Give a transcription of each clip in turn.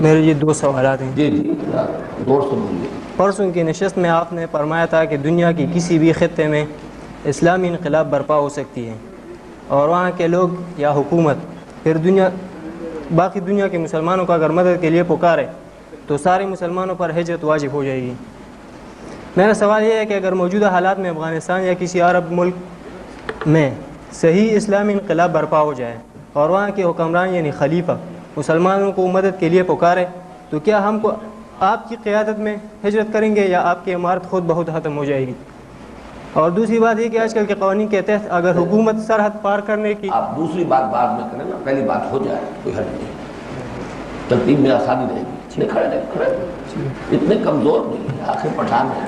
میرے یہ دو سوالات ہیں۔ جی جی زور سے بولیے۔ پرسوں کی نشست میں آپ نے فرمایا تھا کہ دنیا کی کسی بھی خطے میں اسلامی انقلاب برپا ہو سکتی ہے، اور وہاں کے لوگ یا حکومت پھر باقی دنیا کے مسلمانوں کو اگر مدد کے لیے پکارے تو سارے مسلمانوں پر ہجرت واجب ہو جائے گی۔ میرا سوال یہ ہے کہ اگر موجودہ حالات میں افغانستان یا کسی عرب ملک میں صحیح اسلامی انقلاب برپا ہو جائے اور وہاں کے حکمران یعنی خلیفہ مسلمانوں کو مدد کے لیے پکارے تو کیا ہم کو آپ کی قیادت میں ہجرت کریں گے یا آپ کی عمارت خود بخود ختم ہو جائے گی؟ اور دوسری بات یہ کہ آج کل کے قوانین کے تحت اگر حکومت سرحد پار کرنے کی آپ دوسری بات بعد میں کریں نا، پہلی بات ہو جائے کوئی حل نہیں، ترتیب میں آسانی رہے گی۔ کھڑے رہے، اتنے کمزور نہیں ہے، آخر پٹھان ہے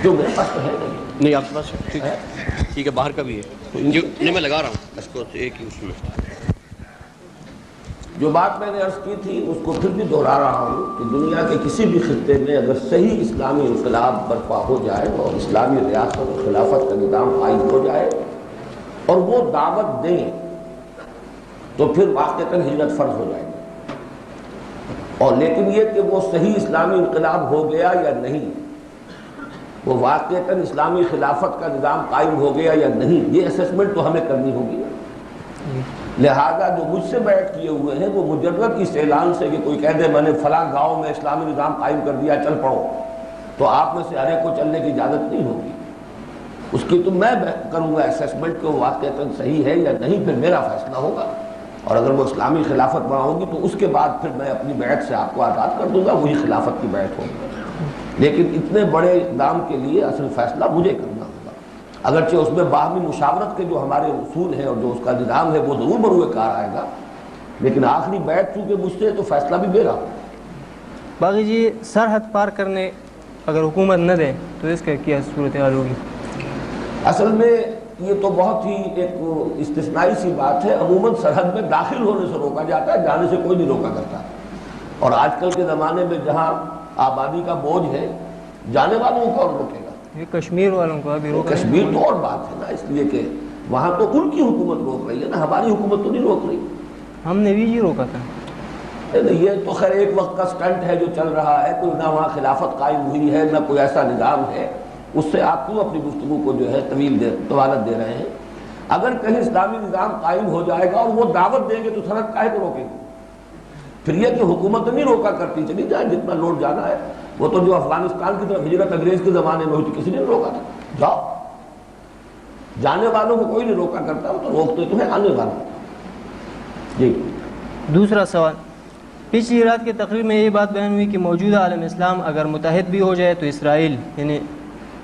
جو میرے پاس تو ہے نہیں، آپ کے پاس ٹھیک ہے، باہر کا بھی ہے جو نہیں میں لگا رہا ہوں اس کو ایک ہی اس میں۔ جو بات میں نے عرض کی تھی اس کو پھر بھی دہرا رہا ہوں کہ دنیا کے کسی بھی خطے میں اگر صحیح اسلامی انقلاب برپا ہو جائے اور اسلامی ریاست و خلافت کا نظام قائم ہو جائے اور وہ دعوت دیں تو پھر واقعتاً ہجرت فرض ہو جائے گی۔ اور لیکن یہ کہ وہ صحیح اسلامی انقلاب ہو گیا یا نہیں، وہ واقعتاً اسلامی خلافت کا نظام قائم ہو گیا یا نہیں، یہ اسسمنٹ تو ہمیں کرنی ہوگی۔ لہذا جو مجھ سے بیعت کیے ہوئے ہیں وہ مجرد اس اعلان سے کہ کوئی کہہ دے میں نے فلاں گاؤں میں اسلامی نظام قائم کر دیا چل پڑو، تو آپ میں سے ہر ایک کو چلنے کی اجازت نہیں ہوگی۔ اس کی تو میں کروں گا اسسمنٹ کہ وہ واقعتاً صحیح ہے یا نہیں، پھر میرا فیصلہ ہوگا، اور اگر وہ اسلامی خلافت وہاں ہوگی تو اس کے بعد پھر میں اپنی بیعت سے آپ کو آزاد کر دوں گا، وہی خلافت کی بیعت ہوگی۔ لیکن اتنے بڑے اقدام کے لیے اصل فیصلہ مجھے کرنا ہوگا، اگرچہ اس میں باہمی مشاورت کے جو ہمارے اصول ہیں اور جو اس کا نظام ہے وہ ضرور بروئے کار آئے گا، لیکن آخری بیعت چونکہ مجھ سے تو فیصلہ بھی میرا ہوگا۔ باقی جی سرحد پار کرنے اگر حکومت نہ دے تو اس کا کیا صورتحال ہوگی؟ اصل میں یہ تو بہت ہی ایک استثنائی سی بات ہے، عموماً سرحد میں داخل ہونے سے روکا جاتا ہے، جانے سے کوئی نہیں روکا کرتا، اور آج کل کے زمانے میں جہاں آبادی کا بوجھ ہے جانے والوں کو کون روکے گا؟ یہ کشمیر والوں کو ابھی روکا، کشمیر تو اور بات ہے نا، اس لیے کہ وہاں تو ان کی حکومت روک رہی ہے نا، ہماری حکومت تو نہیں روک رہی۔ ہم نے بھی یہ روکا تھا۔ یہ تو خیر ایک وقت کا سٹنٹ ہے جو چل رہا ہے، کوئی نہ وہاں خلافت قائم ہوئی ہے نہ کوئی ایسا نظام ہے، اس سے آپ کیوں اپنی گفتگو کو جو ہے طوالت دے رہے ہیں؟ اگر کہیں اسلامی نظام قائم ہو جائے گا اور وہ دعوت دیں گے تو سرحد کاہے کو روکیں گے؟ پھر یہ کہ حکومت نہیں روکا کرتی، چلی جائے جتنا لوٹ جانا ہے، وہ تو جو افغانستان کی طرف ہجرت انگریز کے زمانے میں ہوئی تھی کسی نے روکا تھا؟ جاؤ، جانے والوں کو کوئی نہیں روکا کرتا، وہ تو روکتے تو ہیں آنے والوں کو۔ جی دوسرا سوال، پچھلی رات کی تقریر میں یہ بات بیان ہوئی کہ موجودہ عالم اسلام اگر متحد بھی ہو جائے تو اسرائیل یعنی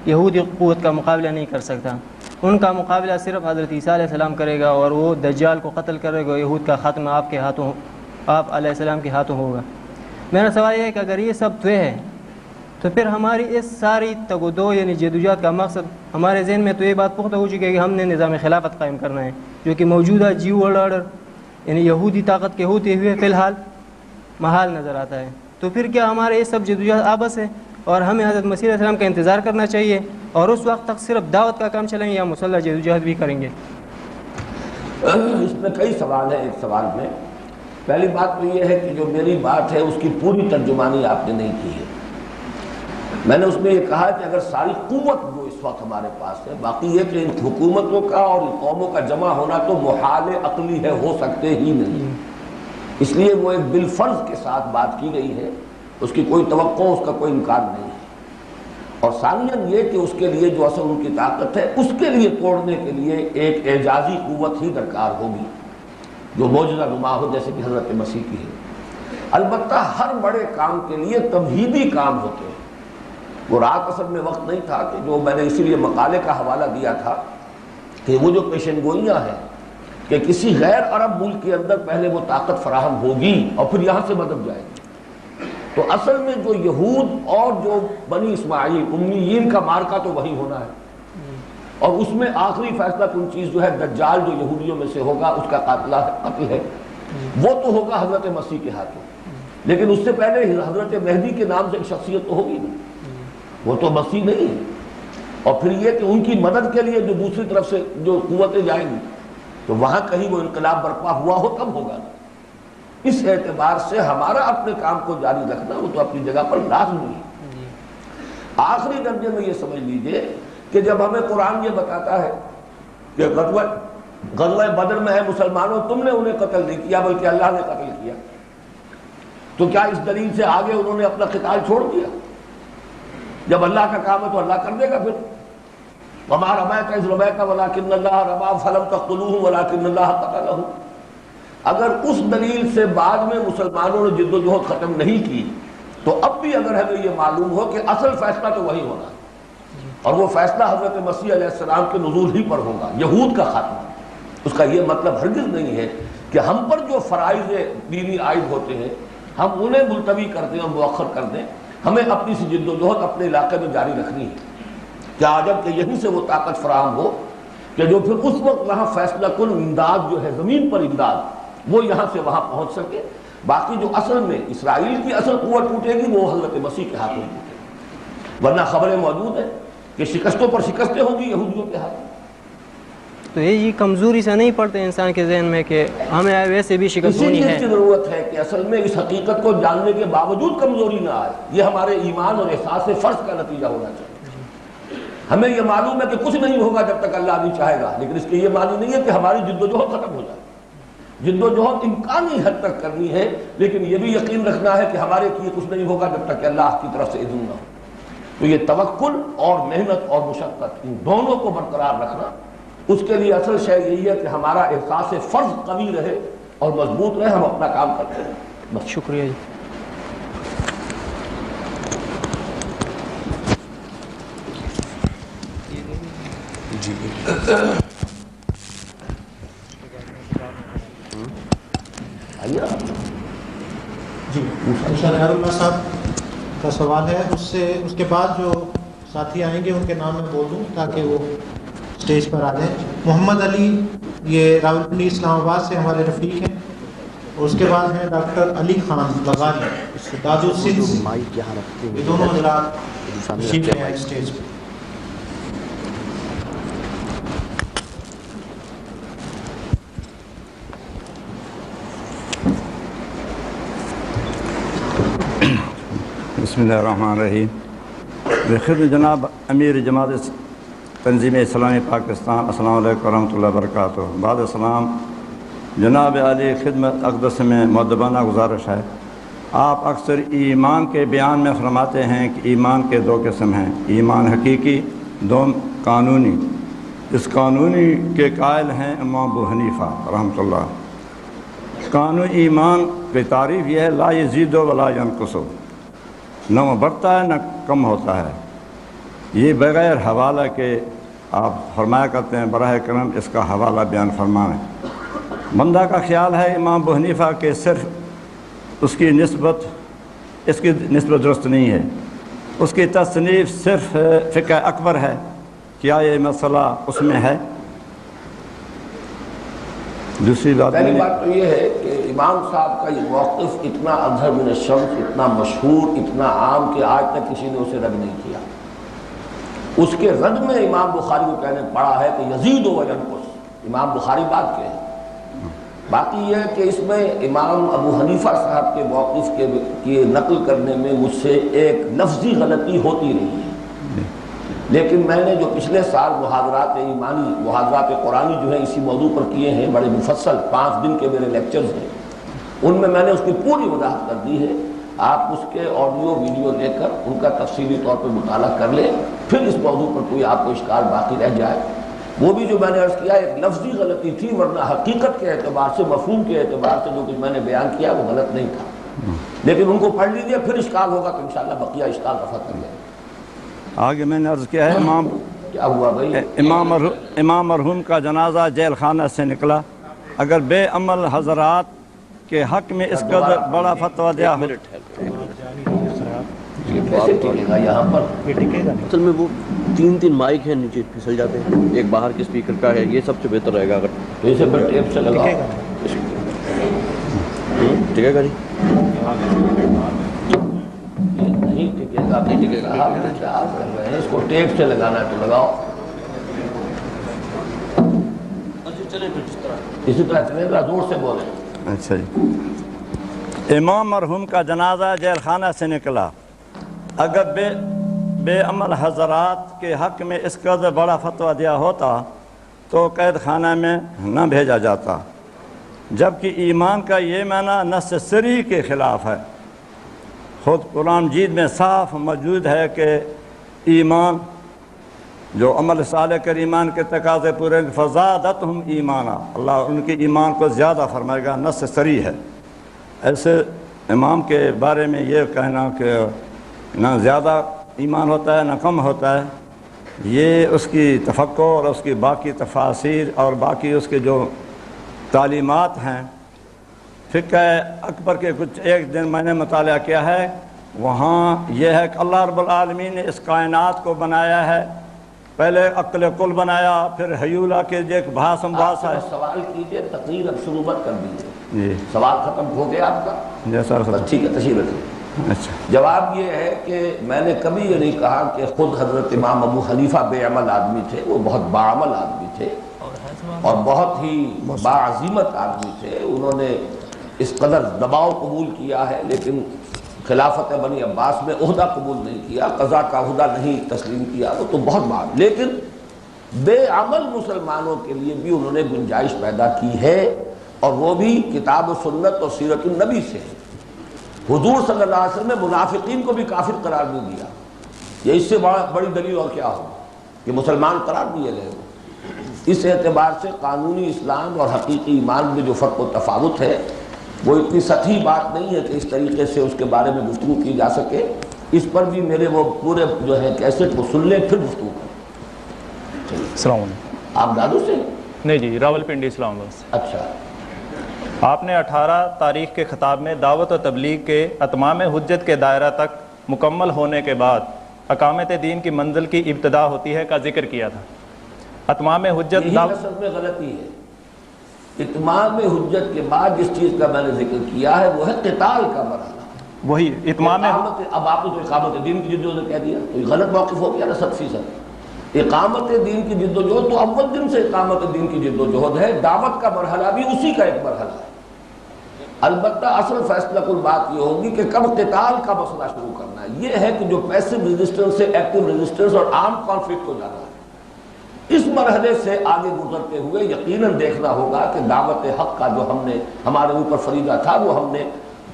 یہودی قوت کا مقابلہ نہیں کر سکتا، ان کا مقابلہ صرف حضرت عیسیٰ علیہ السلام کرے گا، اور وہ دجال کو قتل کرے گا، یہود کا خاتمہ آپ علیہ السلام کے ہاتھوں ہوگا۔ میرا سوال یہ ہے کہ اگر یہ سب طے ہے تو پھر ہماری اس ساری تگ و دو یعنی جدوجہد کا مقصد، ہمارے ذہن میں تو یہ بات پختہ ہو چکی ہے کہ ہم نے نظام خلافت قائم کرنا ہے، جو کہ موجودہ جیو ورلڈ آرڈر یعنی یہودی طاقت کے ہوتے ہوئے فی الحال محال نظر آتا ہے۔ تو پھر کیا ہمارے یہ سب جدوجہد آبس ہے اور ہمیں حضرت مسیح علیہ السلام کا انتظار کرنا چاہیے اور اس وقت تک صرف دعوت کا کام چلیں گے یا مسلح جدوجہد بھی کریں گے؟ اس میں کئی سوال ہیں ایک سوال میں۔ پہلی بات تو یہ ہے کہ جو میری بات ہے اس کی پوری ترجمانی آپ نے نہیں کی ہے۔ میں نے اس میں یہ کہا کہ اگر ساری قوت جو اس وقت ہمارے پاس ہے، باقی یہ کہ ان حکومتوں کا اور ان قوموں کا جمع ہونا تو محال عقلی ہے، ہو سکتے ہی نہیں، اس لیے وہ ایک بالفرض کے ساتھ بات کی گئی ہے، اس کی کوئی توقع، اس کا کوئی امکان نہیں ہے۔ اور ثانیاً یہ کہ اس کے لیے جو اصل ان کی طاقت ہے اس کے لیے توڑنے کے لیے ایک اعجازی قوت ہی درکار ہوگی جو معجزہ نما ہو، جیسے کہ حضرت مسیح کی ہے۔ البتہ ہر بڑے کام کے لیے تمہیدی کام ہوتے ہیں۔ وہ رات اصل میں وقت نہیں تھا کہ جو میں نے اسی لیے مقالے کا حوالہ دیا تھا کہ وہ جو پیشن گوئیاں ہیں کہ کسی غیر عرب ملک کے اندر پہلے وہ طاقت فراہم ہوگی اور پھر یہاں سے مدد جائے گی، تو اصل میں جو یہود اور جو بنی اسماعیل امیین کا مارکا تو وہی ہونا ہے، اور اس میں آخری فیصلہ کن چیز جو ہے دجال جو یہودیوں میں سے ہوگا اس کا قتل ہے، وہ تو ہوگا حضرت مسیح کے ہاتھوں، لیکن اس سے پہلے حضرت مہدی کے نام سے ایک شخصیت تو ہوگی نہیں، وہ تو مسیح نہیں ہے۔ اور پھر یہ کہ ان کی مدد کے لیے جو دوسری طرف سے جو قوتیں جائیں گی تو وہاں کہیں وہ انقلاب برپا ہوا ہو تب ہوگا، اس اعتبار سے ہمارا اپنے کام کو جاری رکھنا وہ تو اپنی جگہ پر لازمی ہے۔ آخری درجے میں یہ سمجھ لیجئے کہ جب ہمیں قرآن یہ بتاتا ہے کہ غزوہ بدر میں ہے مسلمانوں تم نے انہیں قتل نہیں کیا بلکہ اللہ نے قتل کیا، تو کیا اس دلیل سے آگے انہوں نے اپنا قتال چھوڑ دیا؟ جب اللہ کا کام ہے تو اللہ کر دے گا پھر۔ وَمَا رَمَيْتَ إِذْ رَمَيْتَ وَلَكِنَّ اللَّهَ رَمَىٰ فَلَمْ تَقْتُلُوهُمْ وَلَكِنَّ اللَّهَ قَتَلَهُمْ۔ اگر اس دلیل سے بعد میں مسلمانوں نے جد و جہد ختم نہیں کی تو اب بھی اگر ہمیں یہ معلوم ہو کہ اصل فیصلہ تو وہی ہونا ہے، اور وہ فیصلہ حضرت مسیح علیہ السلام کے نزول ہی پر ہوگا، یہود کا خاتمہ۔ اس کا یہ مطلب ہرگز نہیں ہے کہ ہم پر جو فرائض دینی عائد ہوتے ہیں ہم انہیں ملتوی کر دیں اور مؤخر کر دیں۔ ہمیں اپنی سی جد و جہد اپنے علاقے میں جاری رکھنی ہے، کیا عجب کہ یہیں سے وہ طاقت فراہم ہو کہ جو پھر اس وقت وہاں فیصلہ کن امداد جو ہے زمین پر امداد وہ یہاں سے وہاں پہنچ سکے۔ باقی جو اصل میں اسرائیل کی اصل قوت ٹوٹے گی وہ حضرت مسیح کے ہاتھوں ٹوٹے گی، ورنہ خبریں موجود ہیں کہ شکستوں پر شکستیں ہوں گی یہودیوں کے ہاتھ۔ تو یہ کمزوری سے نہیں پڑتے انسان کے ذہن میں کہ ہمیں ویسے بھی شکست اسی ہونی چیز ہے؟ کی ضرورت ہے کہ اصل میں اس حقیقت کو جاننے کے باوجود کمزوری نہ آئے، یہ ہمارے ایمان اور احساس فرض کا نتیجہ ہونا چاہیے۔ ہمیں یہ معلوم ہے کہ کچھ نہیں ہوگا جب تک اللہ نہیں چاہے گا، لیکن اس کے یہ معنی نہیں ہے کہ ہماری جد و جہد ختم ہو جائے۔ جد و جہد امکانی حد تک کرنی ہے، لیکن یہ بھی یقین رکھنا ہے کہ ہمارے لیے کچھ نہیں ہوگا جب تک کہ اللہ کی طرف سے اذن نہ ہو۔ تو یہ توکل اور محنت اور مشقت ان دونوں کو برقرار رکھنا، اس کے لیے اصل شے یہی ہے کہ ہمارا احساس فرض قوی رہے اور مضبوط رہے، ہم اپنا کام کرتے رہیں۔ بس شکریہ جی۔ جی انشاءاللہ اللہ صاحب کا سوال ہے، اس کے بعد جو ساتھی آئیں گے ان کے نام میں بول دوں تاکہ وہ اسٹیج پر آ جائیں۔ محمد علی یہ راولپنڈی اسلام آباد سے ہمارے رفیق ہیں، اور اس کے بعد ہیں ڈاکٹر علی خان بغاری داد السندھ سے، یہ دونوں حضرات تشریف لے آئے اسٹیج پر۔ بسم اللہ الرحمن الرحیم۔ بخیر جناب امیر جماعت تنظیم اسلامی پاکستان، السلام علیکم ورحمۃ اللہ وبرکاتہ۔ بعد السلام جناب علی خدمت اقدس میں مؤدبانہ گزارش ہے، آپ اکثر ایمان کے بیان میں فرماتے ہیں کہ ایمان کے دو قسم ہیں، ایمان حقیقی، دوم قانونی۔ اس قانونی کے قائل ہیں امام ابو حنیفہ رحمۃ اللہ۔ قانونی ایمان کی تعریف یہ ہے لا یزید ولا ینقص، نہ وہ بڑھتا ہے نہ کم ہوتا ہے۔ یہ بغیر حوالہ کے آپ فرمایا کرتے ہیں، براہ کرم اس کا حوالہ بیان فرمائیں۔ بندہ کا خیال ہے امام ابو حنیفہ کہ صرف اس کی نسبت درست نہیں ہے، اس کی تصنیف صرف فقہ اکبر ہے، کیا یہ مسئلہ اس میں ہے؟ دوسری بات پہلی بات تو یہ ہے کہ امام صاحب کا یہ موقف اتنا اظہر من الشمس، اتنا مشہور، اتنا عام کہ آج تک کسی نے اسے رد نہیں کیا۔ اس کے رد میں امام بخاری کو کہنے پڑا ہے کہ یزید و ینقص، امام بخاری بات کے ہیں۔ باقی یہ ہے کہ اس میں امام ابو حنیفہ صاحب کے موقف کی نقل کرنے میں مجھ سے ایک لفظی غلطی ہوتی رہی ہے، لیکن میں نے جو پچھلے سال محاضرات ایمانی، محاضرات قرآنی جو ہیں اسی موضوع پر کیے ہیں، بڑے مفصل 5 دن کے میرے لیکچرز ہیں، ان میں نے اس کی پوری وضاحت کر دی ہے۔ آپ اس کے آڈیو ویڈیو لے کر ان کا تفصیلی طور پر مطالعہ کر لیں، پھر اس موضوع پر کوئی آپ کو اشکال باقی رہ جائے۔ وہ بھی جو میں نے عرض کیا ایک لفظی غلطی تھی، ورنہ حقیقت کے اعتبار سے، مفہوم کے اعتبار سے جو کچھ میں نے بیان کیا وہ غلط نہیں تھا، لیکن ان کو پڑھ لیجیے، پھر اشکال ہوگا تو انشاءاللہ بقیہ اشکال رفع کر لیں۔ آگے میں نے عرض کیا ہے کیا ہوا بھائی؟ امام مرحوم کا جنازہ جیل خانہ سے نکلا، اگر بے عمل حضرات کے حق میں اس قدر بڑا فتویٰ دیا ہو، کیسے ٹکے گا یہاں پر؟ اصل میں وہ 3 مائک ہیں نیچے پھسل جاتے ہیں، ایک باہر کے اسپیکر کا ہے، یہ سب سے بہتر رہے گا اگر تو اسے پھر ٹیپ سے لگاؤ، ٹھیک ہے گا جی؟ نہیں ٹکے گا، نہیں ٹکے گا، کیا کر رہے ہیں؟ اس کو ٹیپ سے لگانا ہے تو لگاؤ، اسی طرح چلے گا، زور سے بولیں۔ اچھا جی۔ امام مرحوم کا جنازہ جیل خانہ سے نکلا، اگر بے عمل حضرات کے حق میں اس قدر بڑا فتویٰ دیا ہوتا تو قید خانہ میں نہ بھیجا جاتا، جبکہ ایمان کا یہ معنی نص صریح کے خلاف ہے۔ خود قرآن مجید میں صاف موجود ہے کہ ایمان جو عمل صالح کر ایمان کے تقاضے پورے فزادتہم ایمانا، اللہ ان کے ایمان کو زیادہ فرمائے گا، نص صریح ہے۔ ایسے امام کے بارے میں یہ کہنا کہ نہ زیادہ ایمان ہوتا ہے نہ کم ہوتا ہے، یہ اس کی تفکر اور اس کی باقی تفاسیر اور باقی اس کے جو تعلیمات ہیں فقہ اکبر کے کچھ ایک دن میں نے مطالعہ کیا ہے، وہاں یہ ہے کہ اللہ رب العالمین نے اس کائنات کو بنایا ہے، پہلے عقل کل بنایا، پھر حیولہ کے جو ایک بھاسم بھاسا ہے۔ سوال کیجئے، تقریر اب شروع مت کر دیجیے، جی سوال ختم ہو گیا آپ کا؟ جیسا بس ٹھیک ہے، تشریف رکھیے۔ اچھا، جواب یہ ہے کہ میں نے کبھی یہ نہیں کہا کہ خود حضرت امام ابو حنیفہ بے عمل آدمی تھے، وہ بہت باعمل آدمی تھے اور بہت ہی باعزیمت آدمی تھے، انہوں نے اس قدر دباؤ قبول کیا ہے لیکن خلافت بنی عباس میں عہدہ قبول نہیں کیا، قضا کا عہدہ نہیں تسلیم کیا، وہ تو بہت بات، لیکن بے عمل مسلمانوں کے لیے بھی انہوں نے گنجائش پیدا کی ہے، اور وہ بھی کتاب و سنت اور سیرت النبی سے۔ حضور صلی اللہ علیہ وسلم نے منافقین کو بھی کافر قرار نہیں دیا، یہ اس سے بڑی دلیل اور کیا ہو کہ مسلمان قرار دیے گئے ہو۔ اس اعتبار سے قانونی اسلام اور حقیقی ایمان میں جو فرق و تفاوت ہے وہ اتنی سطحی بات نہیں ہے کہ اس طریقے سے اس کے بارے میں گفتگو کی جا سکے، اس پر بھی میرے وہ پورے جو ہے کیسٹ کو سن لیں پھر گفتگو کریں۔ السلام علیکم۔ آپ دادو سے؟ نہیں جی، راول پنڈی اسلام آباد سے۔ اچھا، آپ نے 18 تاریخ کے خطاب میں دعوت و تبلیغ کے اتمام حجت کے دائرہ تک مکمل ہونے کے بعد اقامت دین کی منزل کی ابتدا ہوتی ہے کا ذکر کیا تھا۔ اتمام حجت یہی اصل میں غلطی ہے۔ اتمام حجت کے بعد جس چیز کا میں نے ذکر کیا ہے وہ ہے قتال کا مرحلہ، وہی اتمام۔ اب آپ نے تو اقامت دین کی جدوجہد کہہ دیا تو یہ غلط موقف ہو گیا نا 100%۔ اقامت دین کی جدوجہد تو اول دن سے اقامت دین کی جدوجہد ہے، دعوت کا مرحلہ بھی اسی کا ایک مرحلہ ہے۔ البتہ اصل فیصلہ کل بات یہ ہوگی کہ کب قتال کا مسئلہ شروع کرنا ہے، یہ ہے کہ جو پیسو ریزسٹنس سے ایکٹیو ریزسٹنس اور آرم کانفلکٹ ہو جانا ہے، اس مرحلے سے آگے گزرتے ہوئے یقیناً دیکھنا ہوگا کہ دعوت حق کا جو ہم نے ہمارے اوپر فریضہ تھا وہ ہم نے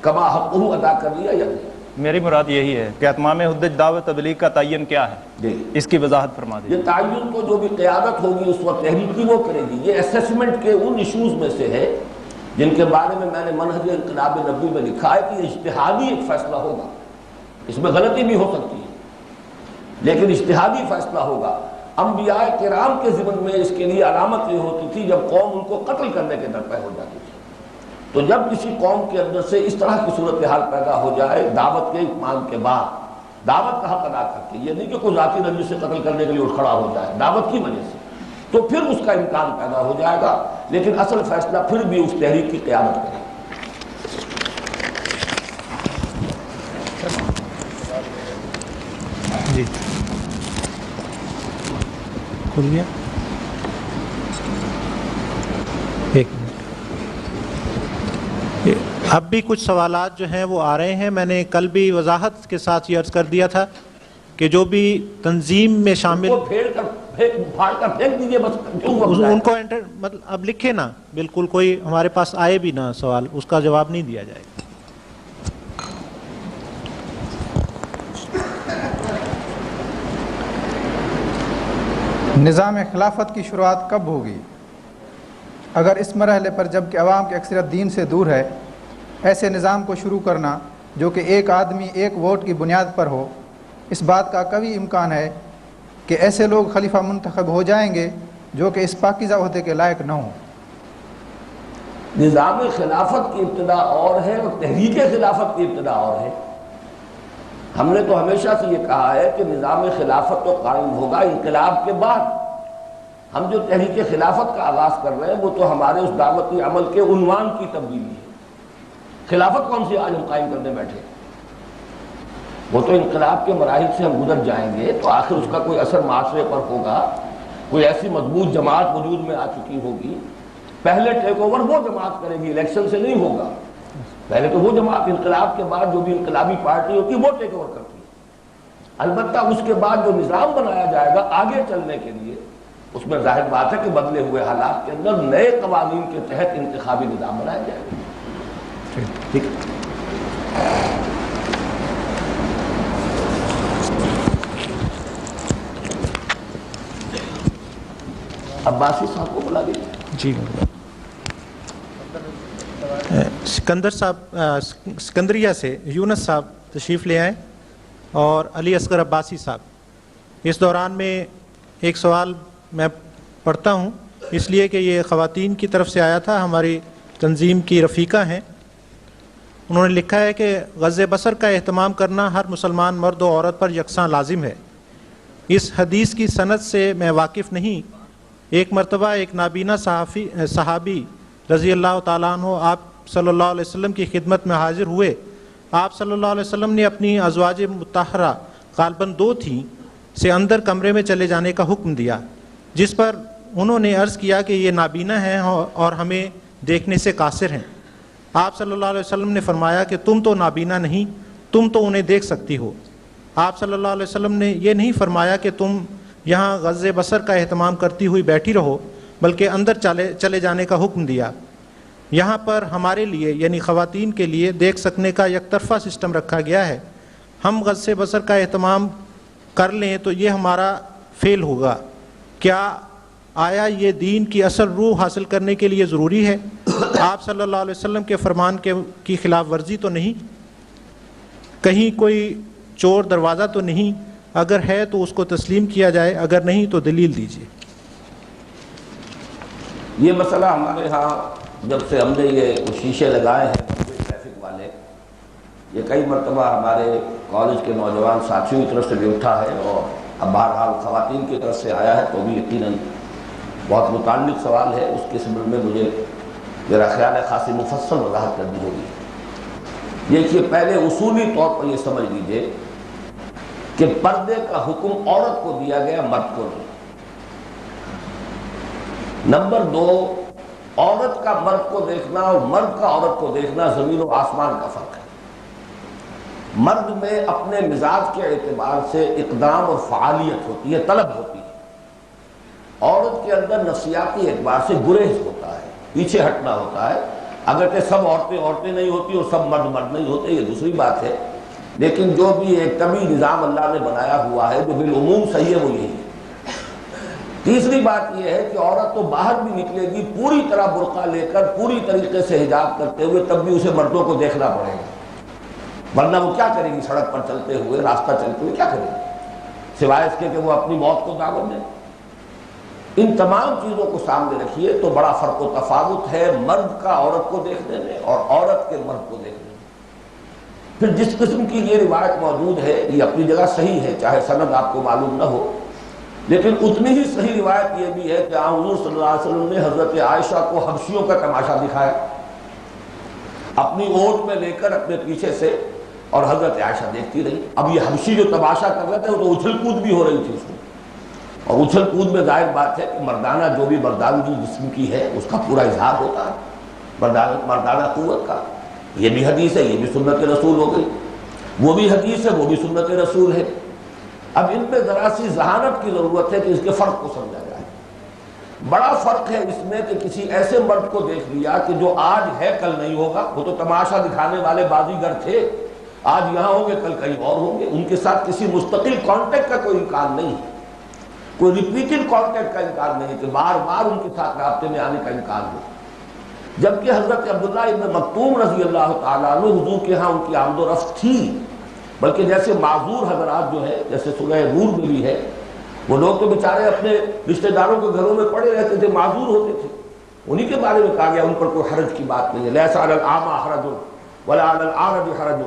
کما حقہ ادا کر لیا یا نہیں۔ میری مراد یہی ہے کہ اتمام حجت دعوت تبلیغ کا تعین کیا ہے، اس کی وضاحت فرما دیجیے۔ یہ تعین کو جو بھی قیادت ہوگی اس وقت تحریک کی وہ کرے گی۔ یہ اسیسمنٹ کے ان ایشوز میں سے ہے جن کے بارے میں میں نے منہج انقلاب نبوی میں لکھا ہے کہ یہ اجتہادی ایک فیصلہ ہوگا، اس میں غلطی بھی ہو سکتی ہے لیکن اجتہادی فیصلہ ہوگا۔ انبیاء کرام کے ذمن میں اس کے لیے علامت یہ ہوتی تھی جب قوم ان کو قتل کرنے کے درپے ہو جاتی تھی، تو جب کسی قوم کے اندر سے اس طرح کی صورتحال پیدا ہو جائے دعوت کے اتمام کے بعد، دعوت کا حق ادا کر کے، یہ نہیں کہ کوئی ذاتی رنجش سے قتل کرنے کے لیے اٹھ کھڑا ہو جائے دعوت کی وجہ سے، تو پھر اس کا امکان پیدا ہو جائے گا، لیکن اصل فیصلہ پھر بھی اس تحریک کی قیادت کرے۔ جی کھل گیا، ایک منٹ۔ اب بھی کچھ سوالات جو ہیں وہ آ رہے ہیں، میں نے کل بھی وضاحت کے ساتھ یہ عرض کر دیا تھا کہ جو بھی تنظیم میں شامل پھاڑ کر پھینک دیجئے، بس ان کو مطلب اب لکھے نا، بالکل کوئی ہمارے پاس آئے بھی نہ سوال، اس کا جواب نہیں دیا جائے گا۔ نظام خلافت کی شروعات کب ہوگی؟ اگر اس مرحلے پر جب کہ عوام کی اکثریت دین سے دور ہے، ایسے نظام کو شروع کرنا جو کہ ایک آدمی ایک ووٹ کی بنیاد پر ہو، اس بات کا قوی امکان ہے کہ ایسے لوگ خلیفہ منتخب ہو جائیں گے جو کہ اس پاکیزہ عہدے کے لائق نہ ہوں۔ نظام خلافت کی ابتدا اور ہے اور تحریک خلافت کی ابتدا اور ہے۔ ہم نے تو ہمیشہ سے یہ کہا ہے کہ نظام خلافت تو قائم ہوگا انقلاب کے بعد۔ ہم جو تحریک خلافت کا آغاز کر رہے ہیں وہ تو ہمارے اس دعوتی عمل کے عنوان کی تبدیلی ہے۔ خلافت کون سی آج ہم قائم کرنے بیٹھے؟ وہ تو انقلاب کے مراحل سے ہم گزر جائیں گے تو آخر اس کا کوئی اثر معاشرے پر ہوگا، کوئی ایسی مضبوط جماعت وجود میں آ چکی ہوگی، پہلے ٹیک اوور وہ جماعت کرے گی، الیکشن سے نہیں ہوگا۔ پہلے تو وہ جماعت انقلاب کے بعد جو بھی انقلابی پارٹی ہوتی ہے وہ ٹیک اوور کرتی ہے، البتہ اس کے بعد جو نظام بنایا جائے گا آگے چلنے کے لیے، اس میں ظاہر بات ہے کہ بدلے ہوئے حالات کے اندر نئے قوانین کے تحت انتخابی نظام بنایا جائے گا. ٹھیک. عباسی صاحب کو بلا دیجیے. جی سکندر صاحب سکندریہ سے یونس صاحب تشریف لے آئیں اور علی اصغر عباسی صاحب. اس دوران میں ایک سوال میں پڑھتا ہوں اس لیے کہ یہ خواتین کی طرف سے آیا تھا، ہماری تنظیم کی رفیقہ ہیں. انہوں نے لکھا ہے کہ غض بصر کا اہتمام کرنا ہر مسلمان مرد و عورت پر یکساں لازم ہے. اس حدیث کی سند سے میں واقف نہیں. ایک مرتبہ ایک نابینا صحابی رضی اللہ تعالیٰ عنہ آپ صلی اللہ علیہ وسلم کی خدمت میں حاضر ہوئے. آپ صلی اللہ علیہ وسلم نے اپنی ازواج مطہرہ غالباً 2 تھیں سے اندر کمرے میں چلے جانے کا حکم دیا، جس پر انہوں نے عرض کیا کہ یہ نابینا ہیں اور ہمیں دیکھنے سے قاصر ہیں. آپ صلی اللہ علیہ وسلم نے فرمایا کہ تم تو نابینا نہیں، تم تو انہیں دیکھ سکتی ہو. آپ صلی اللہ علیہ وسلم نے یہ نہیں فرمایا کہ تم یہاں غض بصر کا اہتمام کرتی ہوئی بیٹھی رہو، بلکہ اندر چلے جانے کا حکم دیا. یہاں پر ہمارے لیے یعنی خواتین کے لیے دیکھ سکنے کا یک طرفہ سسٹم رکھا گیا ہے. ہم غض بصر کا اہتمام کر لیں تو یہ ہمارا فیل ہوگا. کیا آیا یہ دین کی اصل روح حاصل کرنے کے لیے ضروری ہے؟ آپ صلی اللہ علیہ وسلم کے فرمان کی خلاف ورزی تو نہیں؟ کہیں کوئی چور دروازہ تو نہیں؟ اگر ہے تو اس کو تسلیم کیا جائے، اگر نہیں تو دلیل دیجیے. یہ مسئلہ ہمارے ہاں جب سے ہم نے یہ شیشے لگائے ہیں ٹریفک والے، یہ کئی مرتبہ ہمارے کالج کے نوجوان ساتھیوں کی طرف سے بھی اٹھا ہے اور اب بہرحال خواتین کی طرف سے آیا ہے تو بھی یقیناً بہت متعلق سوال ہے. اس کے سبب میں مجھے میرا خیال ہے خاصی مفصل وضاحت کرنی ہوگی. دیکھیے پہلے اصولی طور پر یہ سمجھ لیجئے کہ پردے کا حکم عورت کو دیا گیا، مرد کو نہیں. نمبر 2، عورت کا مرد کو دیکھنا اور مرد کا عورت کو دیکھنا زمین و آسمان کا فرق ہے. مرد میں اپنے مزاج کے اعتبار سے اقدام اور فعالیت ہوتی ہے، طلب ہوتی ہے. عورت کے اندر نفسیاتی اعتبار سے گریز ہوتا ہے، پیچھے ہٹنا ہوتا ہے. اگرچہ سب عورتیں نہیں ہوتی اور سب مرد نہیں ہوتے، یہ دوسری بات ہے، لیکن جو بھی ایک طبعی نظام اللہ نے بنایا ہوا ہے جو بالعموم صحیح ہے وہ یہی ہے. تیسری بات یہ ہے کہ عورت تو باہر بھی نکلے گی پوری طرح برقع لے کر، پوری طریقے سے حجاب کرتے ہوئے، تب بھی اسے مردوں کو دیکھنا پڑے گا، ورنہ وہ کیا کرے گی؟ سڑک پر چلتے ہوئے، راستہ چلتے ہوئے کیا کرے گی سوائے اس کے کہ وہ اپنی موت کو دعوت دے. ان تمام چیزوں کو سامنے رکھیے تو بڑا فرق و تفاوت ہے مرد کا عورت کو دیکھنے میں اور عورت کے مرد کو دیکھنے میں. پھر جس قسم کی یہ روایت موجود ہے یہ اپنی جگہ صحیح ہے، چاہے سند آپ کو معلوم نہ ہو، لیکن اتنی ہی صحیح روایت یہ بھی ہے کہ حضور صلی اللہ علیہ وسلم نے حضرت عائشہ کو حبشیوں کا تماشا دکھایا اپنی اونٹ میں لے کر اپنے پیچھے سے، اور حضرت عائشہ دیکھتی رہی. اب یہ حبشی جو تماشا کر رہے تھے وہ تو اچھل کود بھی ہو رہی تھی اس میں، اور اچھل کود میں ظاہر بات ہے کہ مردانہ جو بھی مردانگی جسم کی ہے اس کا پورا اظہار ہوتا ہے، مردانہ قوت کا. یہ بھی حدیث ہے، یہ بھی سنت رسول ہو گئی، وہ بھی حدیث ہے، وہ بھی سنت رسول ہے. اب ان پہ ذرا سی ذہانت کی ضرورت ہے کہ اس کے فرق کو سمجھا جائے. بڑا فرق ہے اس میں کہ کسی ایسے مرد کو دیکھ لیا کہ جو آج ہے کل نہیں ہوگا. وہ تو تماشا دکھانے والے بازیگر تھے، آج یہاں ہوں گے کل کہیں اور ہوں گے. ان کے ساتھ کسی مستقل کانٹیکٹ کا کوئی امکان نہیں ہے، کوئی ریپیٹڈ کانٹیکٹ کا امکان نہیں کہ بار بار ان کے ساتھ رابطے میں آنے کا امکان ہو. جبکہ حضرت عبداللہ ابن مکتوم رضی اللہ تعالیٰ عنہ حضور کے ہاں ان کی آمد و رفت تھی، بلکہ جیسے معذور حضرات جو ہے، جیسے سورہ نور میں بھی ہے، وہ لوگ تو بیچارے اپنے رشتہ داروں کے گھروں میں پڑے رہتے تھے، معذور ہوتے تھے. انہی کے بارے میں کہا گیا ان پر کوئی حرج کی بات نہیں ہے، لیس علی الاعمی حرج ولا علی الاعرج حرج.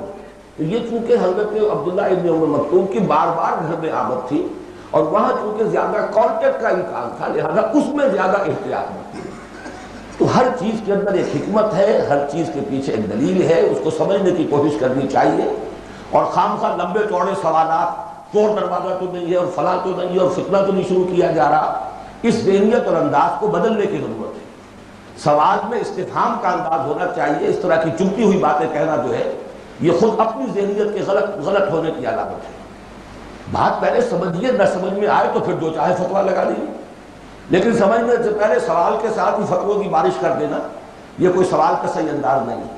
تو یہ چونکہ حضرت عبداللہ ابن مکتوم کی بار بار گھر میں آمد تھی اور وہاں چونکہ زیادہ کانٹیکٹ کا امکان تھا، لہذا اس میں زیادہ احتیاط ہوتی ہے. تو ہر چیز کے اندر ایک حکمت ہے، ہر چیز کے پیچھے ایک دلیل ہے، اس کو سمجھنے کی کوشش کرنی چاہیے. اور خامخواہ لمبے چوڑے سوالات، چور دروازہ تو نہیں ہے اور فلاں تو نہیں ہے اور فتنہ تو نہیں شروع کیا جا رہا، اس ذہنیت اور انداز کو بدلنے کی ضرورت ہے. سوال میں استفہام کا انداز ہونا چاہیے. اس طرح کی چمٹی ہوئی باتیں کہنا جو ہے یہ خود اپنی ذہنیت کے غلط ہونے کی علامت ہے. بات پہلے سمجھیے, نہ سمجھ میں آئے تو پھر جو چاہے فتویٰ لگا دیجیے, لیکن سمجھنے سے پہلے سوال کے ساتھ ہی فتووں کی بارش کر دینا یہ کوئی سوال کا صحیح انداز نہیں ہے.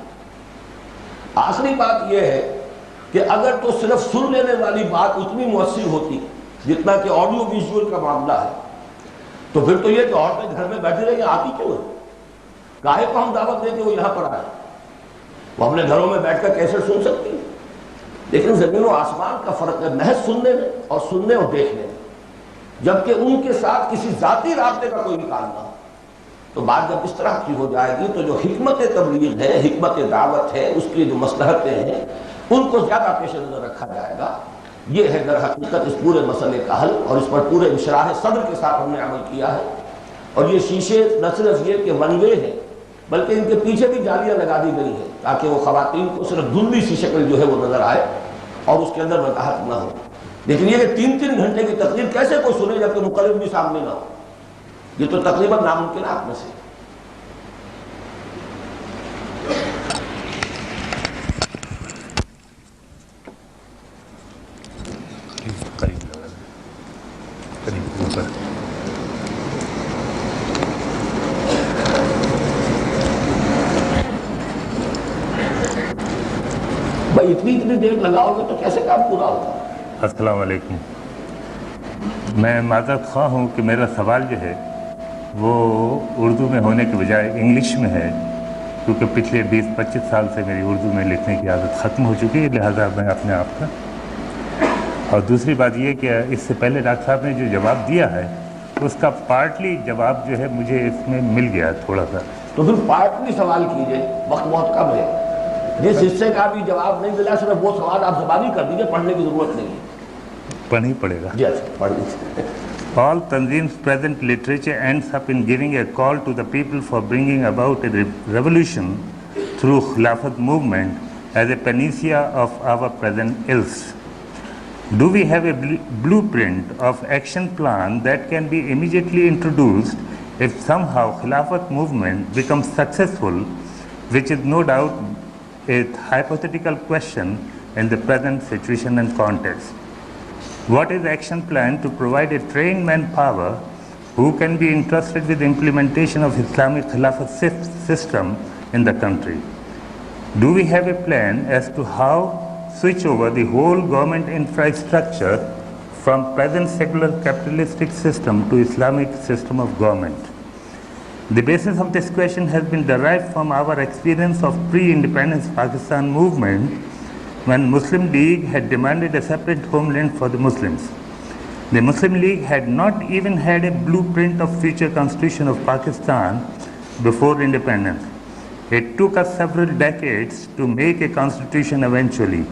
آخری بات یہ ہے کہ اگر تو صرف سن لینے والی بات اتنی مؤثر ہوتی جتنا کہ آڈیو ویژول کا معاملہ ہے, تو پھر تو یہ کہ عورتیں گھر میں بیٹھی رہیں, آتی کیوں ہے؟ کاہے کو ہم دعوت دیں کہ وہ یہاں پر آئے؟ وہ اپنے گھروں میں بیٹھ کر کیسے سن سکتی ہیں. لیکن زمین و آسمان کا فرق ہے محض سننے میں اور سننے اور دیکھنے میں. جبکہ ان کے ساتھ کسی ذاتی رابطے کا کوئی امکان نہ ہو تو بات جب اس طرح کی ہو جائے گی تو جو حکمت تبلیغ ہے, حکمت دعوت ہے, اس کی جو مصلحتیں ہیں ان کو زیادہ پیش نظر رکھا جائے گا. یہ ہے در حقیقت اس پورے مسئلے کا حل, اور اس پر پورے انشراح صدر کے ساتھ ہم نے عمل کیا ہے. اور یہ شیشے نہ صرف یہ کہ ون وے ہے بلکہ ان کے پیچھے بھی جالیاں لگا دی گئی ہیں تاکہ وہ خواتین کو صرف دھندلی سی شکل جو ہے وہ نظر آئے اور اس کے اندر وضاحت نہ ہو. لیکن یہ کہ 3-3 گھنٹے کی تقریر کیسے کوئی سنے جبکہ مقرر بھی سامنے نہ ہو, یہ تو تقریباً ناممکنات میں سے. بھائی اتنی دیر لگاؤ گے تو کیسے کام پورا ہوگا؟ السلام علیکم. میں معذرت خواہ ہوں کہ میرا سوال جو ہے وہ اردو میں ہونے کے بجائے انگلش میں ہے, کیونکہ پچھلے 20-25 سال سے میری اردو میں لکھنے کی عادت ختم ہو چکی ہے, لہٰذا میں اپنے آپ کا. اور دوسری بات یہ کہ اس سے پہلے ڈاکٹر صاحب نے جو جواب دیا ہے اس کا پارٹلی جواب جو ہے مجھے اس میں مل گیا تھوڑا سا. تو پھر پارٹلی سوال کیجئے, وقت بہت کم ہے. جس حصے کا بھی جواب نہیں ملا صرف وہ سوال آپ زبانی کر دیجئے, پڑھنے کی ضرورت نہیں ہے. پڑھنا ہی پڑے گا. جی اچھا پڑھ لیجیے. All Tanzim's present literature ends up in giving a call to the people for bringing about a revolution through Khilafat movement as a panacea of our present ills. Do we have a blueprint of action plan that can be immediately introduced if somehow Khilafat movement becomes successful, which is no doubt a hypothetical question in the present situation and context? What is the action plan to provide a trained manpower who can be entrusted with the implementation of Islamic Khilafat system in the country? Do we have a plan as to how switch over the whole government infrastructure from present secular capitalistic system to Islamic system of government? The basis of this question has been derived from our experience of pre-independence Pakistan movement, when Muslim League had demanded a separate homeland for the Muslims. The Muslim League had not even had a blueprint of future constitution of Pakistan before independence. It took us several decades to make a constitution eventually.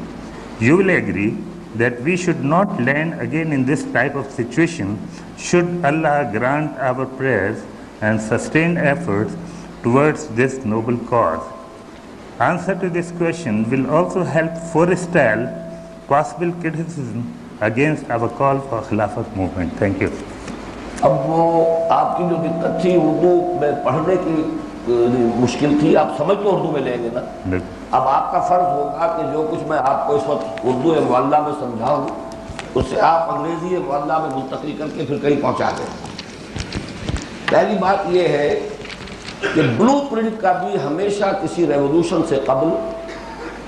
You will agree that we should not land again in this type of situation should Allah grant our prayers and sustained efforts towards this noble cause. Answer to this question will also help forestall possible criticism against our call for Khilafat movement. Thank you. اب وہ آپ کی جو دقت تھی اردو میں پڑھنے کی مشکل تھی, آپ سمجھ تو اردو میں لیں گے نا. اب آپ کا فرض ہوگا کہ جو کچھ میں آپ کو اس وقت اردو معلّہ میں سمجھاؤں اس سے آپ انگریزی معلّہ میں منتقل کر کے پھر کہیں پہنچا دیں. پہلی بات یہ ہے کہ بلو پرنٹ کا بھی ہمیشہ کسی ریولوشن سے قبل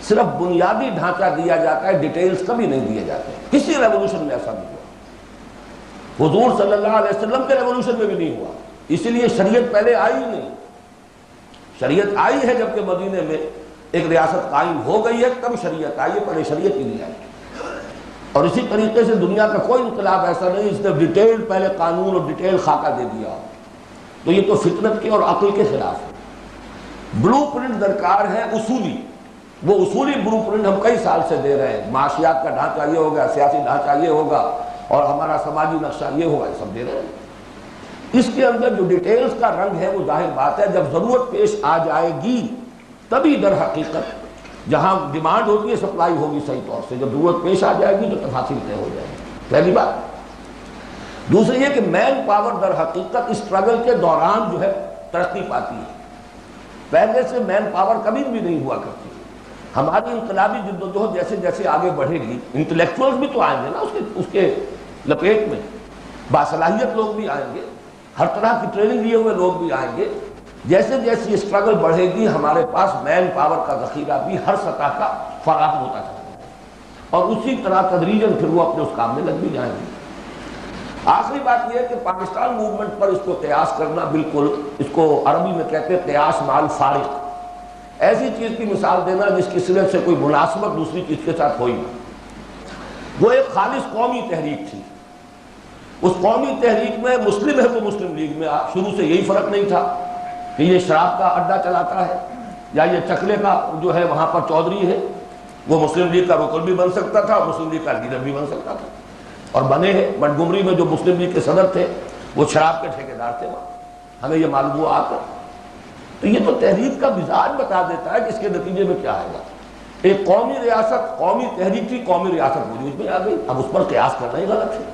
صرف بنیادی ڈھانچہ دیا جاتا ہے, ڈیٹیلز کبھی نہیں دیے جاتے. کسی ریولوشن میں ایسا نہیں ہوا, حضور صلی اللہ علیہ وسلم کے ریولوشن میں بھی نہیں ہوا. اسی لیے شریعت پہلے آئی ہی نہیں. شریعت آئی ہے جبکہ مدینے میں ایک ریاست قائم ہو گئی ہے تب شریعت آئی ہے, پہلے شریعت ہی نہیں آئی. اور اسی طریقے سے دنیا کا کوئی انقلاب ایسا نہیں جس نے ڈیٹیل پہلے قانون اور ڈیٹیل خاکہ دے دیا. تو یہ تو فطرت کے اور عقل کے خلاف ہے. بلو پرنٹ درکار ہے اصولی. وہ اصولی بلو پرنٹ ہم کئی سال سے دے رہے ہیں. معاشیات کا ڈھانچہ یہ ہوگا, سیاسی ڈھانچہ یہ ہوگا, اور ہمارا سماجی نقشہ یہ ہوگا, یہ سب دے رہے ہیں. اس کے اندر جو ڈیٹیلز کا رنگ ہے وہ ظاہر بات ہے جب ضرورت پیش آ جائے گی تبھی در حقیقت جہاں ڈیمانڈ ہوتی ہے سپلائی ہوگی صحیح طور سے. جب ضرورت پیش آ جائے گی تو تفاصیل طے ہو جائے گی. پہلی بات. دوسری یہ کہ مین پاور در حقیقت اسٹرگل کے دوران جو ہے ترقی پاتی ہے. پہلے سے مین پاور کبھی بھی نہیں ہوا کرتی. ہماری انقلابی جدوجہد جیسے جیسے آگے بڑھے گی، انٹلیکچوئلز بھی تو آئیں گے نا اس کے لپیٹ میں، باصلاحیت لوگ بھی آئیں گے، ہر طرح کی ٹریننگ لیے ہوئے لوگ بھی آئیں گے. جیسے جیسے اسٹرگل بڑھے گی ہمارے پاس مین پاور کا ذخیرہ بھی ہر سطح کا فراہم ہوتا چلا جائے گا، اور اسی طرح تدریجاً پھر وہ اپنے اس کام میں لگ بھی جائیں گے. آخری بات یہ ہے کہ پاکستان موومنٹ پر اس کو قیاس کرنا، بالکل اس کو عربی میں کہتے ہیں قیاس مع الفارق، ایسی چیز کی مثال دینا جس کی صرف سے کوئی مناسبت دوسری چیز کے ساتھ ہوئی نہ. وہ ایک خالص قومی تحریک تھی. اس قومی تحریک میں مسلم ہے تو مسلم لیگ میں شروع سے یہی فرق نہیں تھا کہ یہ شراب کا اڈا چلاتا ہے یا یہ چکلے کا جو ہے وہاں پر چودھری ہے. وہ مسلم لیگ کا رکن بھی بن سکتا تھا، مسلم لیگ کا لیڈر بھی بن سکتا تھا، اور بنے ہیں. منٹگومری میں جو مسلم لیگ کے صدر تھے وہ شراب کے ٹھیکیدار تھے وہاں، ہمیں یہ معلوم ہوا آ کر. تو یہ تو تحریک کا مزاج بتا دیتا ہے کہ اس کے نتیجے میں کیا آئے گا. ایک قومی ریاست، قومی تحریک تھی، قومی ریاست وجود میں آ گئی. اب اس پر قیاس کرنا ہی غلط ہے.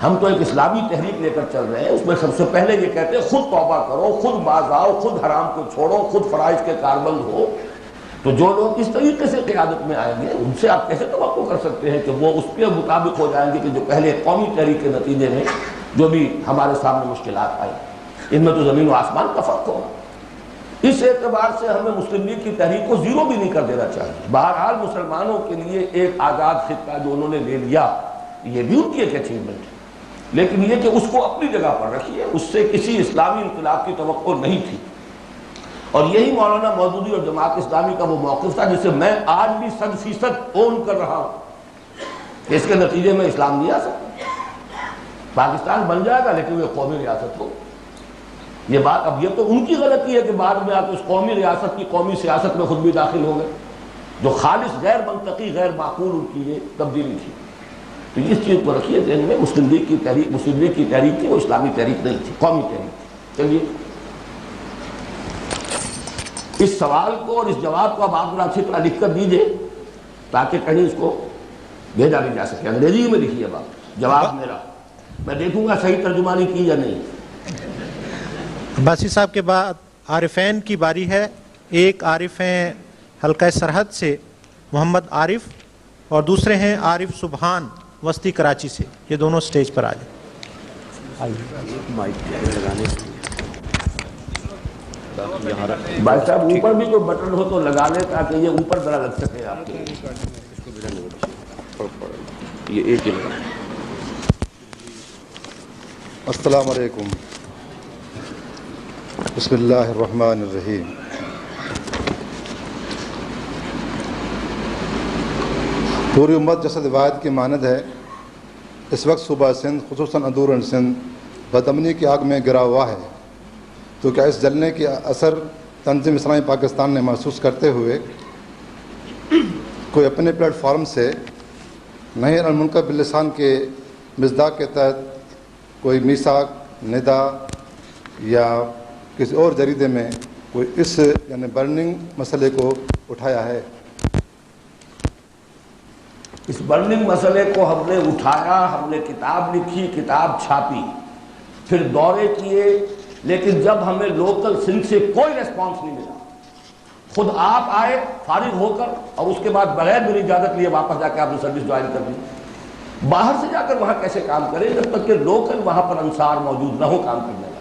ہم تو ایک اسلامی تحریک لے کر چل رہے ہیں، اس میں سب سے پہلے یہ کہتے ہیں خود توبہ کرو، خود باز آؤ، خود حرام کو چھوڑو، خود فرائض کے کاربند ہو. تو جو لوگ اس طریقے سے قیادت میں آئیں گے ان سے آپ کیسے توقع کر سکتے ہیں کہ وہ اس کے مطابق ہو جائیں گے کہ جو پہلے قومی تحریک کے نتیجے میں جو بھی ہمارے سامنے مشکلات آئی، ان میں تو زمین و آسمان کا فرق ہوگا. اس اعتبار سے ہمیں مسلم لیگ کی تحریک کو زیرو بھی نہیں کر دینا چاہیے. بہرحال مسلمانوں کے لیے ایک آزاد خطہ جو انہوں نے لے لیا یہ بھی ان کی ایک اچیومنٹ ہے، لیکن یہ کہ اس کو اپنی جگہ پر رکھیے. اس سے کسی اسلامی انقلاب کی توقع نہیں تھی، اور یہی مولانا مودودی اور جماعت اسلامی کا وہ موقف تھا جسے میں آج بھی 100% اون کر رہا ہوں کہ اس کے نتیجے میں اسلام نہیں آ سکتا. پاکستان بن جائے گا لیکن وہ قومی ریاست ہو. یہ بات اب یہ تو ان کی غلطی ہے کہ بعد میں آ کے اس قومی ریاست کی قومی سیاست میں خود بھی داخل ہو گئے، جو خالص غیر منطقی غیر معقول ان کی یہ تبدیلی تھی. تو اس چیز کو رکھیے ذہن میں. مسلم لیگ کی تحریک مسلم لیگ کی تحریک تھی، وہ اسلامی تحریک نہیں تھی، قومی تحریک تھی. چلیے اس سوال کو اور اس جواب کو اب آپ اچھی طرح لکھ کر دیجئے تاکہ کہیں اس کو بھیجا بھی جا سکے. انگریزی میں لکھیے بات، جواب میرا، میں دیکھوں گا صحیح ترجمانی کی یا نہیں. عباسی صاحب کے بعد عارفین کی باری ہے. ایک عارف ہیں حلقہ سرحد سے محمد عارف، اور دوسرے ہیں عارف سبحان وسطی کراچی سے. یہ دونوں سٹیج پر آ جائیں. بھائی صاحب اوپر بھی کوئی بٹن ہو تو لگا لیں تاکہ یہ اوپر ذرا لگ سکے آپ کے. یہ ایک ہی لگا. السلام علیکم. بسم اللہ الرحمن الرحیم. پوری امت جسد واحد کی مانند ہے. اس وقت صوبہ سندھ خصوصاً اندورن سندھ بدامنی کی آگ میں گرا ہوا ہے. تو کیا اس جلنے کی اثر تنظیم اسلامی پاکستان نے محسوس کرتے ہوئے کوئی اپنے پلیٹ فارم سے نہی عن المنکر باللسان کے مصداق کے تحت کوئی میثاق، ندا یا کسی اور جریدے میں کوئی اس یعنی برننگ مسئلے کو اٹھایا ہے؟ اس برننگ مسئلے کو ہم نے اٹھایا، ہم نے کتاب لکھی، کتاب چھاپی، پھر دورے کیے، لیکن جب ہمیں لوکل سندھ سے کوئی ریسپانس نہیں ملا. خود آپ آئے فارغ ہو کر اور اس کے بعد بغیر میری اجازت لیے واپس جا کے آپ نے سروس جوائن کر لی. باہر سے جا کر وہاں کیسے کام کریں جب تک کہ لوکل وہاں پر انصار موجود نہ ہو کام کرنے والا.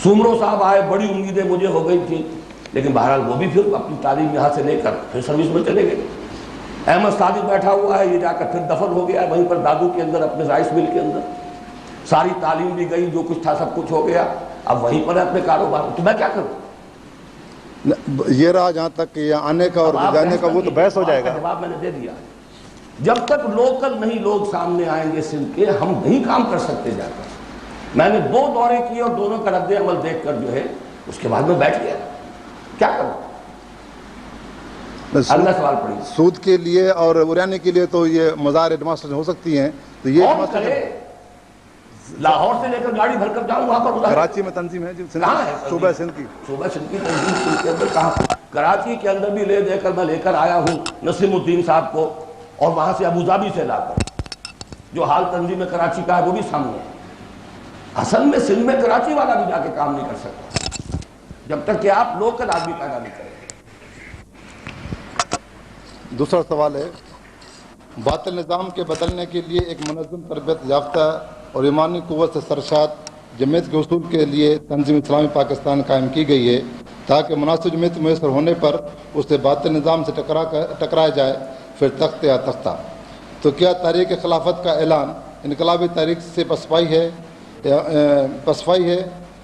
سومرو صاحب آئے، بڑی امیدیں مجھے ہو گئی تھی، لیکن بہرحال وہ بھی پھر اپنی تعلیم یہاں سے لے کر پھر سروس میں چلے گئے. احمد صادق بیٹھا ہوا ہے، یہ جا کر پھر دفن ہو گیا وہیں پر دادو کے اندر، اپنے رائس مل کے اندر. ساری تعلیم بھی گئی، جو کچھ تھا سب کچھ ہو گیا، اب وہیں پر اپنے کاروبار. تو میں کیا کروں؟ یہ رہا جہاں تک یہ آنے کا اور جانے کا وہ تو بحث ہو جائے گا. جواب میں نے دے دیا. جب تک لوکل نہیں لوگ سامنے آئیں گے سندھ کے، ہم نہیں کام کر سکتے. جا کر میں نے 2 دورے کیے اور دونوں کا رد عمل دیکھ کر جو ہے اس کے بعد میں بیٹھ گیا. کیا کروں؟ اللہ سوال پڑی. سود کے لیے اور اریانے کے لیے تو یہ مظاہرے ڈیمانسٹریشن ہو سکتی ہیں. تو یہ لاہور سے لے کر گاڑی بھر کر جاؤں وہاں پر. کراچی میں تنظیم ہے جو صوبہ سندھ کی تنظیم کے اندر کہاں؟ کراچی کے اندر بھی لے دے کر میں لے کر آیا ہوں نسیم الدین صاحب کو، اور وہاں سے ابوظہبی سے لا کر جو حال تنظیم کراچی کا ہے وہ بھی سامنے ہے. اصل میں سندھ میں کراچی والا بھی جا کے کام نہیں کر سکتا. جب تک کہ آپ لوکل آدمی پیدا نہیں کریں گے۔ دوسرا سوال ہے، باطل نظام کے بدلنے کے لیے ایک منظم تربیت یافتہ اور ایمانی قوت سے سرشار جمعیت کے حصول کے لیے تنظیم اسلامی پاکستان قائم کی گئی ہے تاکہ مناسب جمعیت میسر ہونے پر اسے باطل نظام سے ٹکرایا جائے، پھر تخت یا تختہ۔ تو کیا تحریک خلافت کا اعلان انقلابی تحریک سے پسپائی ہے؟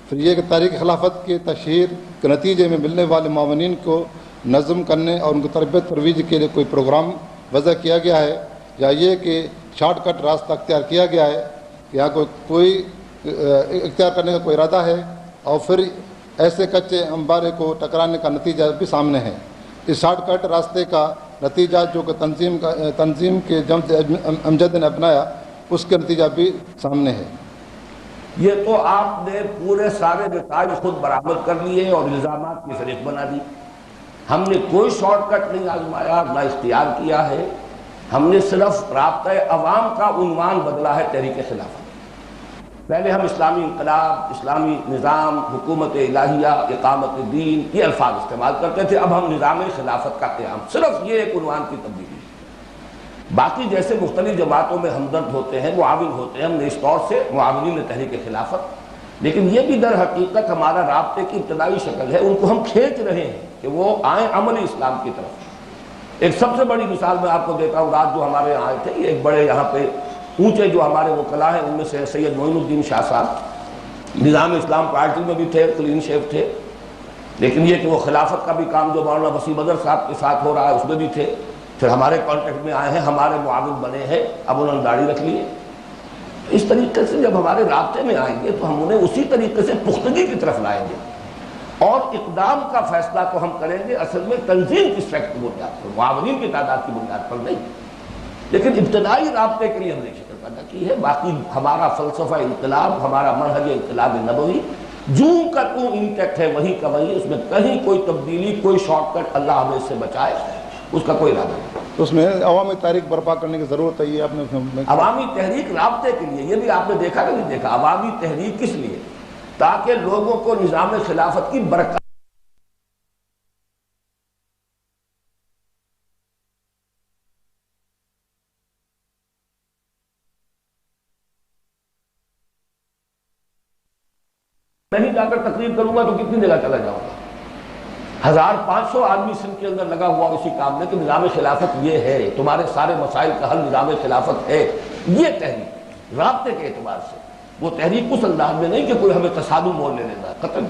پھر یہ کہ تحریک خلافت کی تشہیر کے نتیجے میں ملنے والے معاونین کو نظم کرنے اور ان کو تربیت ترویج کے لیے کوئی پروگرام وضع کیا گیا ہے، یا یہ کہ شارٹ کٹ راستہ اختیار کیا گیا ہے کہ یہاں کوئی اختیار کرنے کا کوئی ارادہ ہے، اور پھر ایسے کچے امبارے کو ٹکرانے کا نتیجہ بھی سامنے ہے۔ اس شارٹ کٹ راستے کا نتیجہ جو کہ تنظیم کے جمع امجد نے اپنایا، اس کے نتیجہ بھی سامنے ہے۔ یہ تو آپ نے پورے سارے نتائج خود برآمد کر لیے اور الزامات کی فہرست بنا دی۔ ہم نے کوئی شارٹ کٹ نہیں آزمایا، نہ اختیار کیا ہے، ہم نے صرف رابطہ عوام کا عنوان بدلا ہے تحریک خلافت۔ پہلے ہم اسلامی انقلاب، اسلامی نظام، حکومت الہیہ، اقامت دین، یہ الفاظ استعمال کرتے تھے، اب ہم نظام خلافت کا قیام، صرف یہ ایک عنوان کی تبدیلی ہے۔ باقی جیسے مختلف جماعتوں میں ہمدرد ہوتے ہیں، معاون ہوتے ہیں، ہم نے اس طور سے معاونین تحریک خلافت، لیکن یہ بھی در حقیقت ہمارا رابطے کی ابتدائی شکل ہے، ان کو ہم کھینچ رہے ہیں کہ وہ آئیں عملی اسلام کی طرف۔ ایک سب سے بڑی مثال میں آپ کو دیتا ہوں، رات جو ہمارے یہاں آئے تھے، یہ ایک بڑے یہاں پہ اونچے جو ہمارے وکلاء ہیں، ان میں سے سید معین الدین شاہ صاحب نظام اسلام پارٹی میں بھی تھے، کلین شیف تھے، لیکن یہ کہ وہ خلافت کا بھی کام جو مولانا وسیع بدر صاحب کے ساتھ ہو رہا ہے اس میں بھی تھے، پھر ہمارے کانٹیکٹ میں آئے ہیں، ہمارے معاون بنے ہیں، اب انہوں نے داڑھی رکھ لی ہے۔ اس طریقے سے جب ہمارے رابطے میں آئیں گے تو ہم انہیں اسی طریقے سے پختگی کی طرف لائیں گے، اور اقدام کا فیصلہ تو ہم کریں گے اصل میں تنظیم کی اسٹریکٹ کی بنیاد پر، معاونین کی تعداد کی بنیاد پر نہیں، لیکن ابتدائی رابطے کے لیے ہم نے شکل پیدا کی ہے۔ باقی ہمارا فلسفہ انقلاب، ہمارا منہج انقلاب نبوی جوں کا توں انٹیکٹ ہے، وہی کا وہی، اس میں کہیں کوئی تبدیلی، کوئی شارٹ کٹ، اللہ ہمیں اس سے بچائے، اس کا کوئی ارادہ نہیں۔ تو اس میں عوامی تحریک برپا کرنے کی ضرورت ہے، یہ آپ نے عوامی تحریک رابطے کے لیے، یہ بھی آپ نے دیکھا کہ نہیں دیکھا، عوامی تحریک کس لیے؟ تاکہ لوگوں کو نظام خلافت کی برکت میں ہی جا کر تقریر کروں گا تو کتنی جگہ چلا جاؤں گا، 1500 آدمی سندھ کے اندر لگا ہوا اسی کام میں کہ نظام خلافت یہ ہے، تمہارے سارے مسائل کا حل نظام خلافت ہے۔ یہ تحریک رابطے کے اعتبار سے، وہ تحریک اس انداز میں نہیں کہ کوئی ہمیں تصادم مول لے لینا ہے، ختم۔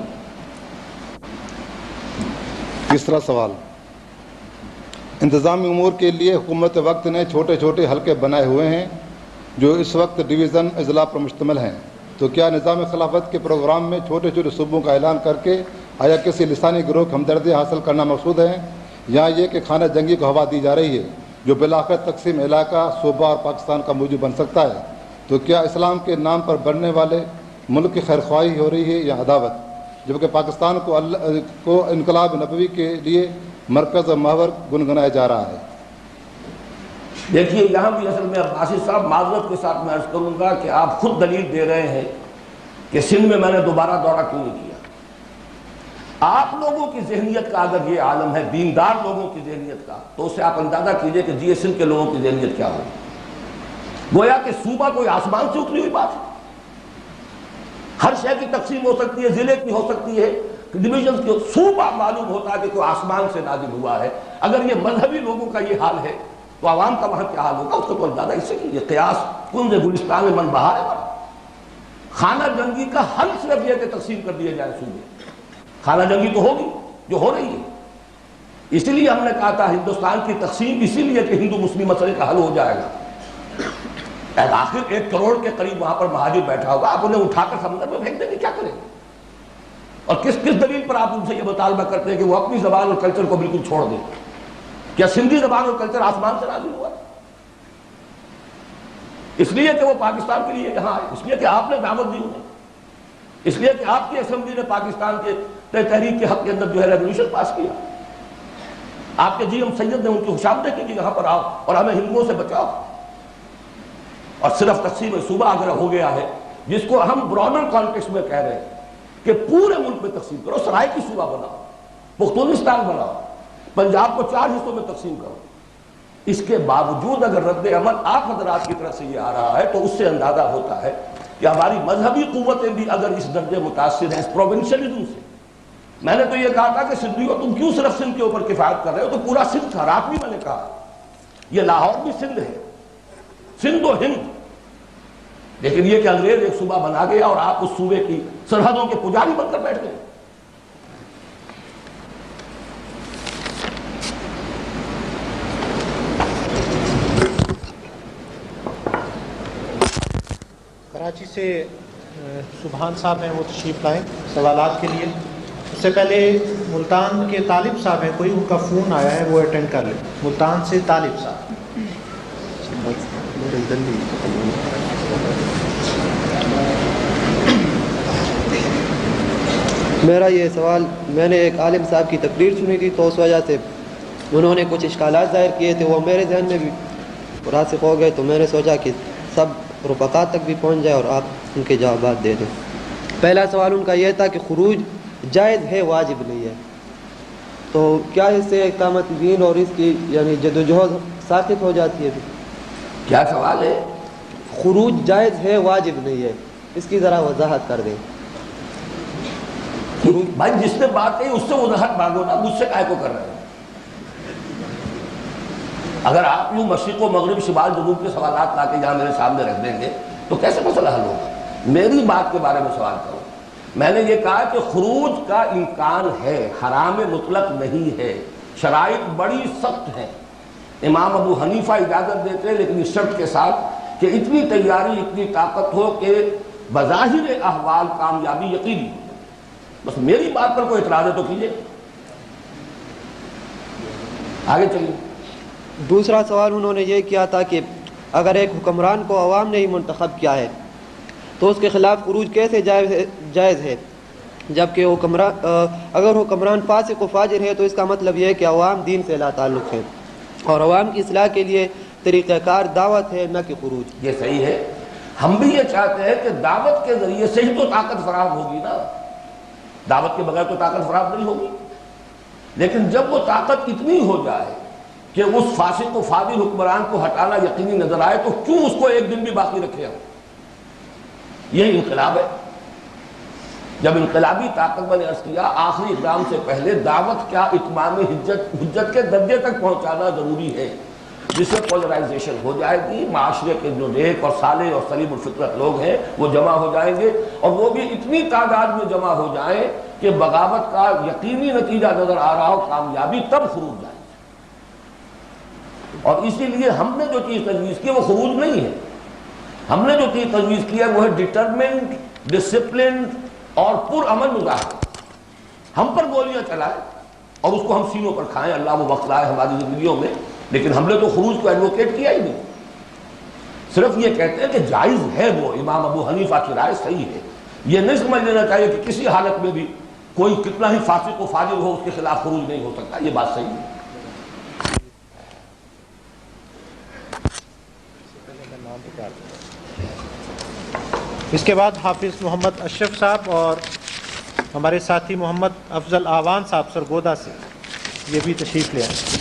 تیسرا سوال، انتظامی امور کے لیے حکومت وقت نے چھوٹے چھوٹے حلقے بنائے ہوئے ہیں جو اس وقت ڈویژن اضلاع پر مشتمل ہیں، تو کیا نظام خلافت کے پروگرام میں چھوٹے چھوٹے صوبوں کا اعلان کر کے آیا کسی لسانی گروہ کی ہمدردی حاصل کرنا مقصود ہے، یا یہ کہ خانہ جنگی کو ہوا دی جا رہی ہے جو بالآخر تقسیم علاقہ، صوبہ اور پاکستان کا موجب بن سکتا ہے؟ تو کیا اسلام کے نام پر بڑھنے والے ملک کی خیرخواہی ہو رہی ہے یا عداوت، جبکہ پاکستان کو انقلاب نبوی کے لیے مرکز اور محور گنگنایا جا رہا ہے؟ دیکھیے یہاں بھی اصل میں عباسی صاحب معذرت کے ساتھ میں عرض کروں گا کہ آپ خود دلیل دے رہے ہیں کہ سندھ میں میں نے دوبارہ دورہ کیوں نہیں کیا۔ آپ لوگوں کی ذہنیت کا اگر یہ عالم ہے، دیندار لوگوں کی ذہنیت کا، تو اس سے آپ اندازہ کیجئے کہ جی سندھ کے لوگوں کی ذہنیت کیا ہوگی۔ گویا کہ صوبہ کوئی آسمان سے اتری ہوئی بات ہے، ہر شہر کی تقسیم ہو سکتی ہے، ضلع کی ہو سکتی ہے، ڈویژن کی، صوبہ معلوم ہوتا ہے کہ کوئی آسمان سے نازل ہوا ہے۔ اگر یہ مذہبی لوگوں کا یہ حال ہے تو عوام کا وہاں کیا حال ہوگا، اس کو تو اندازہ اس سے کیجیے۔ قیاس کنز گلستان میں من بہار ہے۔ خانہ جنگی کا حل صرف یہ کہ تقسیم کر دیے جائے صوبے، خانہ جنگی تو ہوگی جو ہو رہی ہے، اس لیے ہم نے کہا تھا ہندوستان کی تقسیم اسی لیے کہ ہندو مسلم مسئلے کا حل ہو جائے گا۔ آخر 1 کروڑ کے قریب وہاں پر مہاجر بیٹھا ہوگا، آپ انہیں اٹھا کر سمندر میں پھینک دیں گے، کیا کریں گے؟ اور کس دلیل پر آپ ان سے یہ مطالبہ کرتے ہیں کہ وہ اپنی زبان اور کلچر کو بالکل چھوڑ دیں؟ کیا سندھی زبان اور کلچر آسمان سے نازل ہوا؟ اس لیے کہ وہ پاکستان کے لیے یہاں آئے، اس لیے کہ آپ نے دعوت دی انہیں، اس لیے کہ آپ کی اسمبلی نے پاکستان کے تحریک کے حق کے اندر جو ہے ریزولوشن پاس کیا۔ آپ کے جی ایم سید نے ان کی خوشامدید کی کہ یہاں پر آؤ اور ہمیں ہندوؤں سے بچاؤ۔ اور صرف تقسیم صوبہ اگر ہو گیا ہے، جس کو ہم براڈر کانٹیکسٹ میں کہہ رہے ہیں کہ پورے ملک میں تقسیم کرو، سرائے کی صوبہ بناؤ، پختونستان بناؤ، پنجاب کو 4 حصوں میں تقسیم کرو۔ اس کے باوجود اگر رد عمل آپ حضرات کی طرف سے یہ آ رہا ہے تو اس سے اندازہ ہوتا ہے کہ ہماری مذہبی قوتیں بھی اگر اس درجے متاثر ہیں اس پروونشلزم سے۔ میں نے تو یہ کہا تھا کہ سندھیوں تم کیوں صرف سندھ کے اوپر کفایت کر رہے ہو، تو پورا سندھ تھا، رات بھی میں نے کہا یہ لاہور بھی سندھ ہے، سندھ و ہند، لیکن یہ کہ انگریز ایک صوبہ بنا گیا اور آپ اس صوبے کی سرحدوں کے پجاری بن کر بیٹھ گئے۔ کراچی سے سبحان صاحب ہیں، وہ تشریف لائیں سوالات کے لیے۔ اس سے پہلے ملتان کے طالب صاحب ہیں، کوئی ان کا فون آیا ہے، وہ اٹینڈ کر لیں۔ ملتان سے طالب صاحب۔ میرا یہ سوال، میں نے ایک عالم صاحب کی تقریر سنی تھی تو اس وجہ سے انہوں نے کچھ اشکالات ظاہر کیے تھے، وہ میرے ذہن میں بھی راسخ ہو گئے، تو میں نے سوچا کہ سب رفقا تک بھی پہنچ جائے اور آپ ان کے جوابات دے دیں۔ پہلا سوال ان کا یہ تھا کہ خروج جائز ہے، واجب نہیں ہے، تو کیا اس سے اقامت دین اور اس کی یعنی جدوجہد ساقط ہو جاتی ہے؟ کیا سوال ہے؟ خروج جائز ہے، واجب نہیں ہے، اس کی ذرا وضاحت کر دیں۔ بھائی جس نے بات کہی اس سے وضاحت مانگو نا، مجھ سے کائے کو کر رہے ہیں؟ اگر آپ یوں مشرق و مغرب شمال جنوب کے سوالات لا کے یہاں میرے سامنے رکھ دیں گے تو کیسے مسئلہ حل ہوگا؟ میری بات کے بارے میں سوال کرو۔ میں نے یہ کہا کہ خروج کا امکان ہے، حرام مطلق نہیں ہے، شرائط بڑی سخت ہیں۔ امام ابو حنیفہ اجازت دیتے ہیں لیکن اس شرط کے ساتھ کہ اتنی تیاری، اتنی طاقت ہو کہ بظاہر احوال کامیابی یقینی ہو۔ بس میری بات پر کوئی اعتراض ہے تو کیجیے، آگے چلیے۔ دوسرا سوال انہوں نے یہ کیا تھا کہ اگر ایک حکمران کو عوام نے ہی منتخب کیا ہے تو اس کے خلاف خروج کیسے جائز ہے، جبکہ اگر حکمران فاسق و فاجر ہے تو اس کا مطلب یہ ہے کہ عوام دین سے لا تعلق ہے اور عوام کی اصلاح کے لیے طریقہ کار دعوت ہے، نہ کہ خروج۔ یہ صحیح ہے، ہم بھی یہ چاہتے ہیں کہ دعوت کے ذریعے سے ہی تو طاقت فراہم ہوگی نا، دعوت کے بغیر تو طاقت فراہم نہیں ہوگی۔ لیکن جب وہ طاقت اتنی ہو جائے کہ اس فاسق و فاجر حکمران کو ہٹانا یقینی نظر آئے تو کیوں اس کو ایک دن بھی باقی رکھے ہم؟ یہی انقلاب ہے۔ جب انقلابی طاقت میں نے عرض کیا آخری اقدام سے پہلے دعوت کیا اتمام حجت کے درجے تک پہنچانا ضروری ہے، جس سے پولرائزیشن ہو جائے گی، معاشرے کے جو نیک اور صالح اور سلیم الفطرت لوگ ہیں وہ جمع ہو جائیں گے، اور وہ بھی اتنی تعداد میں جمع ہو جائیں کہ بغاوت کا یقینی نتیجہ نظر آ رہا ہو، کامیابی، تب خروج جائے۔ اور اسی لیے ہم نے جو چیز تجویز کی وہ خروج نہیں ہے، ہم نے جو چیز تجویز کی ہے وہ ہے ڈٹرمنٹ، ڈسپلنڈ اور پرامن مظاہرہ۔ ہم پر گولیاں چلائیں اور اس کو ہم سینوں پر کھائیں، اللہ وہ وقت لائے ہماری زندگیوں میں، لیکن ہم نے تو خروج کو ایڈوکیٹ کیا ہی نہیں، صرف یہ کہتے ہیں کہ جائز ہے، وہ امام ابو حنیفہ کی رائے صحیح ہے۔ یہ نہیں سمجھ لینا چاہیے کہ کسی حالت میں بھی کوئی کتنا ہی فاسق و فاجر ہو اس کے خلاف خروج نہیں ہو سکتا، یہ بات صحیح ہے۔ اس کے بعد حافظ محمد اشرف صاحب اور ہمارے ساتھی محمد افضل آوان صاحب سرگودا سے، یہ بھی تشریف لے آئیں۔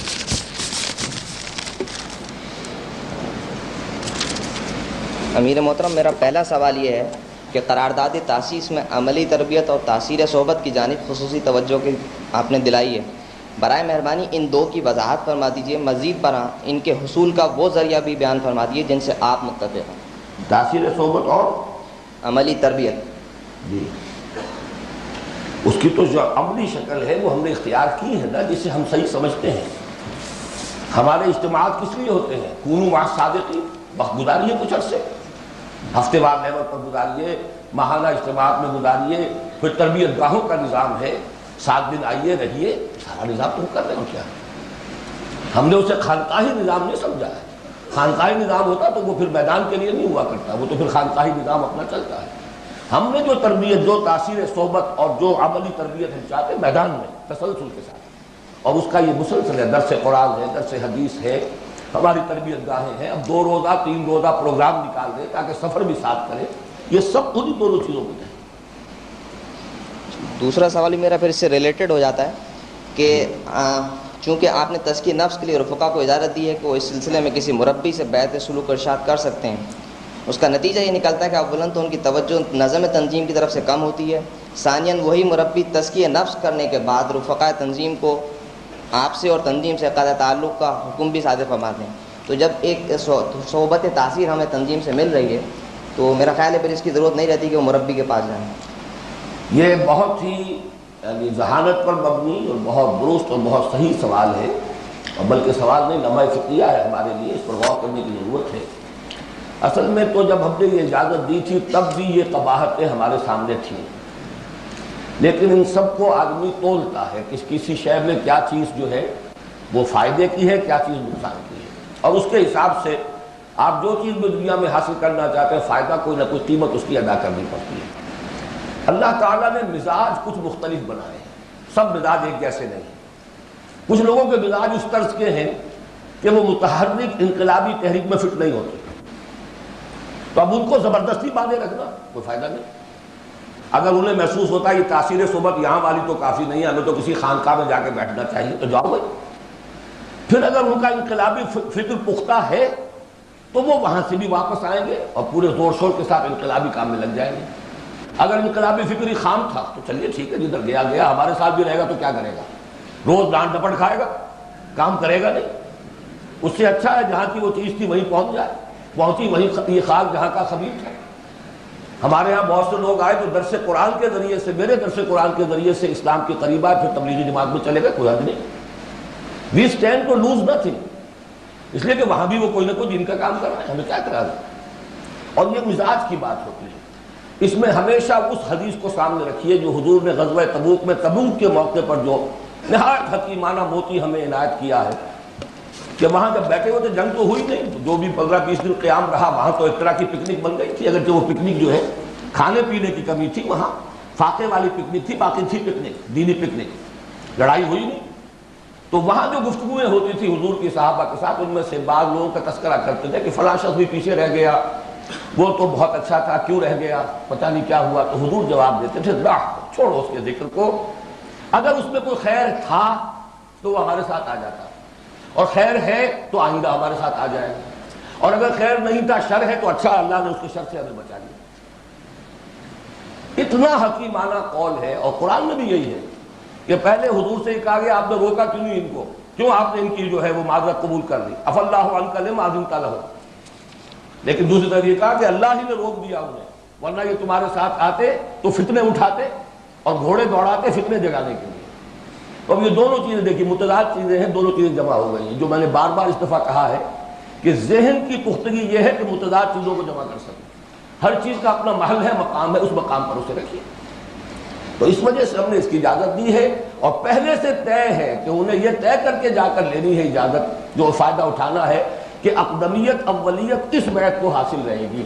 امیر محترم، میرا پہلا سوال یہ ہے کہ قرارداد تاسیس میں عملی تربیت اور تاثیر صحبت کی جانب خصوصی توجہ کی آپ نے دلائی ہے، برائے مہربانی ان دو کی وضاحت فرما دیجیے، مزید برآں ان کے حصول کا وہ ذریعہ بھی بیان فرما دیجیے جن سے آپ متفق ہیں۔ تاثیر صحبت اور عملی تربیت، جی اس کی تو جو عملی شکل ہے وہ ہم نے اختیار کی ہے نا، جسے ہم صحیح سمجھتے ہیں۔ ہمارے اجتماعات کس لیے ہوتے ہیں؟ کونوا مع الصادقین، وقت گزاریے کچھ عرصے، ہفتے وار لیول پر گزاریے، ماہانہ اجتماعات میں گزاریے، پھر تربیت گاہوں کا نظام ہے، 7 دن آئیے رہیے، سارا نظام تم کر رہے ہو کیا؟ ہم نے اسے خانقاہی نظام نہیں سمجھا ہے، خانقاہی نظام ہوتا تو وہ پھر میدان کے لیے نہیں ہوا کرتا، وہ تو پھر خانقاہی نظام اپنا چلتا ہے۔ ہم نے جو تربیت، جو تاثیر صحبت اور جو عملی تربیت ہم چاہتے ہیں میدان میں تسلسل کے ساتھ، اور اس کا یہ مسلسل ہے، درس قرآن ہے، درس حدیث ہے، ہماری تربیت گاہیں ہیں، اب 2 روزہ 3 روزہ پروگرام نکال دیں تاکہ سفر بھی ساتھ کرے، یہ سب انہی دونوں چیزوں میں ہے۔ دوسرا سوال بھی میرا پھر اس سے ریلیٹڈ ہو جاتا ہے کہ چونکہ آپ نے تزکیہ نفس کے لیے رفقا کو اجازت دی ہے کہ وہ اس سلسلے میں کسی مربی سے بیعت سلوک و ارشاد کر سکتے ہیں، اس کا نتیجہ یہ نکلتا ہے کہ اولاً تو ان کی توجہ نظم تنظیم کی طرف سے کم ہوتی ہے، ثانیاً وہی مربی تزکیہ نفس کرنے کے بعد رفقاء تنظیم کو آپ سے اور تنظیم سے قطع تعلق کا حکم بھی صادر فرماتے ہیں۔ تو جب ایک صحبت تاثیر ہمیں تنظیم سے مل رہی ہے تو میرا خیال ہے پھر اس کی ضرورت نہیں رہتی کہ وہ مربی کے پاس جائیں۔ یہ بہت ہی یعنی ذہانت پر مبنی اور بہت درست اور بہت صحیح سوال ہے، اور بلکہ سوال نہیں، لمحہ فکریہ ہے ہمارے لیے، اس پر غور کرنے کی ضرورت ہے۔ اصل میں تو جب ہم نے یہ اجازت دی تھی تب بھی یہ قباحتیں ہمارے سامنے تھیں، لیکن ان سب کو آدمی تولتا ہے کہ کسی شے میں کیا چیز جو ہے وہ فائدے کی ہے، کیا چیز نقصان کی ہے، اور اس کے حساب سے آپ جو چیز بھی دنیا میں حاصل کرنا چاہتے ہیں فائدہ کوئی نہ کوئی قیمت اس کی ادا کرنی پڑتی ہے۔ اللہ تعالیٰ نے مزاج کچھ مختلف بنائے ہیں، سب مزاج ایک جیسے نہیں۔ کچھ لوگوں کے مزاج اس طرز کے ہیں کہ وہ متحرک انقلابی تحریک میں فٹ نہیں ہوتے، تو اب ان کو زبردستی باندھے رکھنا کوئی فائدہ نہیں۔ اگر انہیں محسوس ہوتا ہے یہ تاثیر صحبت یہاں والی تو کافی نہیں ہے، ہمیں تو کسی خانقاہ میں جا کے بیٹھنا چاہیے، تو جاؤ بھائی۔ پھر اگر ان کا انقلابی فکر پختہ ہے تو وہ وہاں سے بھی واپس آئیں گے اور پورے زور شور کے ساتھ انقلابی کام میں لگ جائیں گے۔ اگر انقلابی فکر ہی خام تھا تو چلیے ٹھیک ہے، جدھر گیا گیا، ہمارے ساتھ بھی رہے گا تو کیا کرے گا، روز ڈانٹ ڈپٹ کھائے گا، کام کرے گا نہیں۔ اس سے اچھا ہے جہاں کی وہ چیز تھی وہیں پہنچ جائے، پہنچی وہیں یہ خاک جہاں کا خبیث ہے۔ ہمارے ہاں بہت سے لوگ آئے تو درس قرآن کے ذریعے سے، میرے درس قرآن کے ذریعے سے اسلام کے قریب آئے، پھر تبلیغی جماعت میں چلے گئے، کوئی حد نہیں۔ We stand to lose nothing, اس لیے کہ وہاں بھی وہ کوئی نہ کوئی دین کا کام کر رہے ہیں، ہمیں کیا کرا رہے ہیں۔ اور یہ مزاج کی بات ہوتی ہے، اس میں ہمیشہ اس حدیث کو سامنے رکھیے جو حضور نے غزوہ تبوک میں تبوک کے موقع پر جو نہایت حکیمانہ موتی ہمیں عنایت کیا ہے کہ وہاں جب بیٹھے ہوئے تھے، جنگ تو ہوئی نہیں، جو بھی 15-20 دن قیام رہا وہاں تو ایک طرح کی پکنک بن گئی تھی، اگرچہ وہ پکنک جو ہے کھانے پینے کی کمی تھی، وہاں فاقے والی پکنک تھی، باقی تھی پکنک، دینی پکنک، لڑائی ہوئی نہیں۔ تو وہاں جو گفتگویں ہوتی تھی حضور کی صحابہ کے ساتھ، ان میں سے بعض لوگوں کا تذکرہ کرتے تھے کہ فلاں شخص بھی پیچھے رہ گیا، وہ تو بہت اچھا تھا، کیوں رہ گیا، پتہ نہیں کیا ہوا۔ تو حضور جواب دیتے تھے چھوڑو اس کے ذکر کو، اگر اس میں کوئی خیر تھا تو وہ ہمارے ساتھ آ جاتا، اور خیر ہے تو آئندہ ہمارے ساتھ آ جائے گا، اور اگر خیر نہیں تھا شر ہے تو اچھا اللہ نے اس کے شر سے ہمیں بچا لیا۔ اتنا حکیمانہ قول ہے، اور قرآن میں بھی یہی ہے کہ پہلے حضور سے یہ کہا گیا آپ نے روکا کیوں نہیں ان کو، کیوں آپ نے ان کی جو ہے وہ معذرت قبول کر لی، عفا اللہ عنک لما اذنت لہم۔ لیکن دوسری طرف یہ کہا کہ اللہ ہی نے روک دیا انہیں، ورنہ یہ تمہارے ساتھ آتے تو فتنے اٹھاتے اور گھوڑے دوڑاتے فتنے جگانے کے لیے۔ تو اب یہ دونوں چیزیں دیکھیے متضاد چیزیں ہیں، دونوں چیزیں جمع ہو گئی ہیں، جو میں نے بار بار اس دفعہ کہا ہے کہ ذہن کی پختگی یہ ہے کہ متضاد چیزوں کو جمع کر سکیں، ہر چیز کا اپنا محل ہے، مقام ہے، اس مقام پر اسے رکھیے۔ تو اس وجہ سے ہم نے اس کی اجازت دی ہے، اور پہلے سے طے ہے کہ انہیں یہ طے کر کے جا کر لینی ہے اجازت، جو فائدہ اٹھانا ہے کہ اقدمیت اولیت اس بیعت کو حاصل رہے گی۔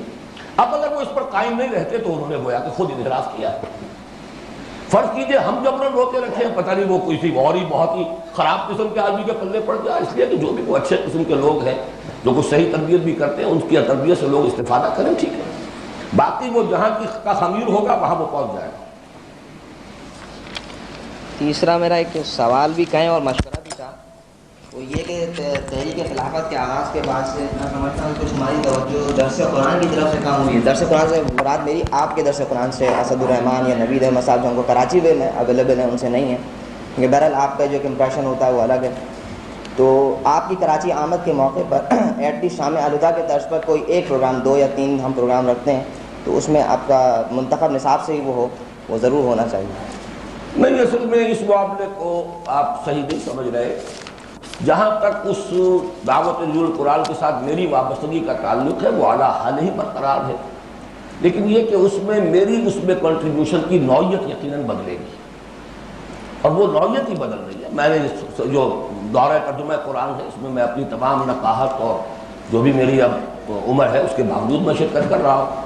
اب اگر وہ اس پر قائم نہیں رہتے تو انہوں نے گویا کہ خود انحراف کیا ہے۔ فرض کیجئے ہم جبرن روکے رکھے ہیں، پتہ نہیں وہ کسی اور ہی بہت ہی خراب قسم کے آدمی کے پلے پڑ جائے، اس لیے کہ جو بھی وہ اچھے قسم کے لوگ ہیں جو کچھ صحیح تربیت بھی کرتے ہیں، ان کی تربیت سے لوگ استفادہ کریں، ٹھیک ہے، باقی وہ جہاں کا خمیر ہوگا وہاں وہ پہنچ جائے گا۔ تیسرا میرا ایک سوال بھی کہیں اور مشورہ بھی تھا، وہ یہ کہ تحریک خلافت کے آغاز کے بعد سے میں سمجھتا ہوں کچھ ہماری توجہ درس قرآن کی طرف سے کم ہوئی ہے۔ درس قرآن سے مراد میری آپ کے درس قرآن سے، اسد الرحمان یا نوید احمد صاحب جو ہم کو کراچی میں اویلیبل ہیں ان سے نہیں ہے، کیونکہ بہرحال آپ کا جو کہ امپریشن ہوتا ہے وہ الگ ہے۔ تو آپ کی کراچی آمد کے موقع پر ایٹ لیسٹ شام آلودہ کے طرز پر کوئی ایک پروگرام، 2 یا 3 ہم پروگرام رکھتے ہیں، تو اس میں آپ کا منتخب نصاب سے ہی وہ ہو، وہ ضرور ہونا چاہیے۔ نہیں، اصل میں اس معاملے کو آپ صحیح نہیں سمجھ رہے۔ جہاں تک اس دعوت نزول قرآن کے ساتھ میری وابستگی کا تعلق ہے وہ اعلیٰ حال ہی برقرار ہے، لیکن یہ کہ اس میں میری اس میں کنٹریبیوشن کی نوعیت یقیناً بدلے گی، اور وہ نوعیت ہی بدل رہی ہے۔ میں نے جو دورہ ترجمہ قرآن ہے اس میں میں اپنی تمام نقاہت اور جو بھی میری اب عمر ہے اس کے باوجود میں شرکت کر رہا ہوں۔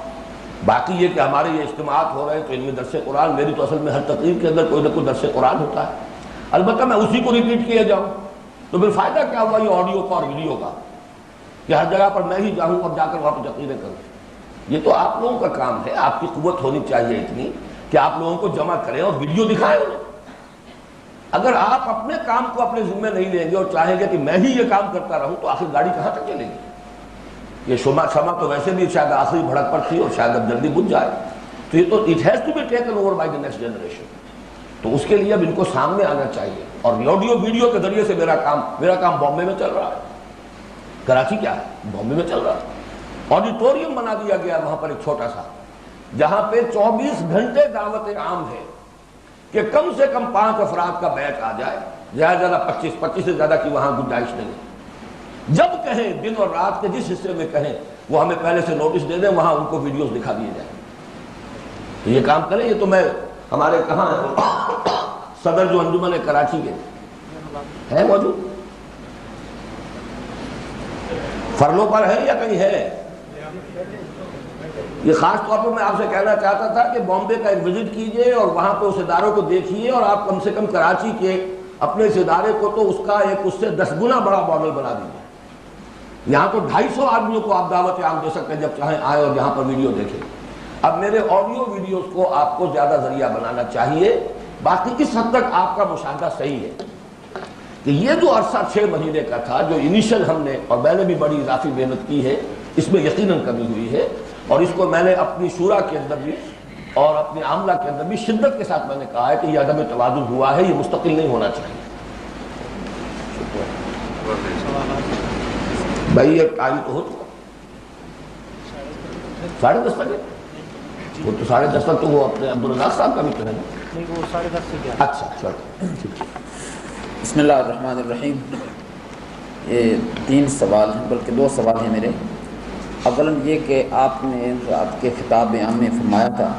باقی یہ کہ ہمارے یہ اجتماعات ہو رہے ہیں تو ان میں درس قرآن، میری تو اصل میں ہر تقریر کے اندر کوئی نہ کوئی درس قرآن ہوتا ہے، البتہ میں اسی کو ریپیٹ کیے جاؤں تو پھر فائدہ کیا ہوا یہ آڈیو کا اور ویڈیو کا، کہ ہر جگہ پر میں ہی جاؤں اور جا کر وہاں پہ تقریریں کروں۔ یہ تو آپ لوگوں کا کام ہے، آپ کی قوت ہونی چاہیے اتنی کہ آپ لوگوں کو جمع کریں اور ویڈیو دکھائیں انہیں. اگر آپ اپنے کام کو اپنے ذمہ نہیں لیں گے اور چاہیں گے کہ میں ہی یہ کام کرتا رہوں تو آخر گاڑی کہاں تک چلے گی؟ یہ شمع تو ویسے بھی شاید آخری بھڑک پر تھی اور شاید اب جلدی بجھ جائے. تو یہ تو it has to be taken over by the next generation. تو اس کے لیے اب ان کو سامنے آنا چاہیے. اور آڈیو ویڈیو کے ذریعے سے میرا کام بامبے میں چل رہا ہے. کراچی کیا ہے؟ بامبے میں چل رہا ہے. آڈیٹوریم بنا دیا گیا وہاں پر ایک چھوٹا سا, جہاں پہ 24 گھنٹے دعوت عام ہے کہ کم سے کم 5 افراد کا بیچ آ جائے, زیادہ 25 سے زیادہ کی وہاں گنجائش نہیں. جب کہیں دن اور رات کے جس حصے میں کہیں وہ ہمیں پہلے سے نوٹس دے دیں, وہاں ان کو ویڈیوز دکھا دیے جائیں. تو یہ کام کریں. یہ تو میں ہمارے کہاں صدر جو انجمن کراچی کے ہے موجود, فرلوں پر ہے یا کہیں ہے؟ یہ خاص طور پر میں آپ سے کہنا چاہتا تھا کہ بامبے کا ایک وزٹ کیجئے اور وہاں پہ اس اداروں کو دیکھیے, اور آپ کم سے کم کراچی کے اپنے اس ادارے کو تو اس کا ایک اس سے 10 گنا بڑا ماڈل بنا دیجیے. یہاں تو 250 آدمیوں کو آپ دعوت عام دے سکتے ہیں جب چاہیں آئے اور یہاں پر ویڈیو دیکھیں. اب میرے آڈیو ویڈیوز کو آپ کو زیادہ ذریعہ بنانا چاہیے. باقی اس حد تک آپ کا مشاہدہ صحیح ہے کہ یہ جو عرصہ 6 مہینے کا تھا, جو انیشل ہم نے, اور میں نے بھی بڑی اضافی محنت کی ہے, اس میں یقیناً کمی ہوئی ہے, اور اس کو میں نے اپنی شورا کے اندر بھی اور اپنے عاملہ کے اندر بھی شدت کے ساتھ میں نے کہا ہے کہ یہ عدم توازن ہوا ہے, یہ مستقل نہیں ہونا چاہیے. بھائی یہ ٹائم تو ہو چکا 10:30 بجے. وہ تو 10:30 تک تو وہ اپنے عبدالرزاق صاحب کا بھی کہیں گے. وہ 10:30 سے کیا. اچھا چلو. بسم اللہ الرحمن الرحیم. یہ 3 سوال ہیں, بلکہ 2 سوال ہیں میرے. اولاً یہ کہ آپ نے آپ کے خطاب عام میں فرمایا تھا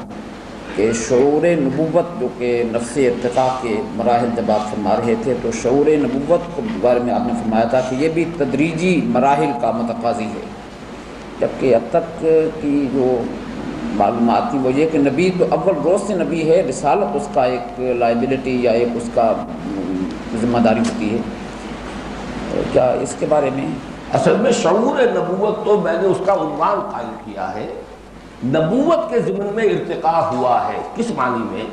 کہ شعور نبوت, جو کہ نفس ارتقاء کے مراحل جب آپ فرما رہے تھے, تو شعور نبوت کے بارے میں آپ نے فرمایا تھا کہ یہ بھی تدریجی مراحل کا متقاضی ہے, جبکہ اب تک کی جو معلومات تھی وہ یہ کہ نبی تو اول روز سے نبی ہے, رسالت اس کا ایک لائبلٹی یا ایک اس کا ذمہ داری ہوتی ہے. کیا اس کے بارے میں؟ اصل میں شعور نبوت تو میں نے اس کا عنوان قائم کیا ہے. نبوت کے ضمن میں ارتقاء ہوا ہے کس معنی میں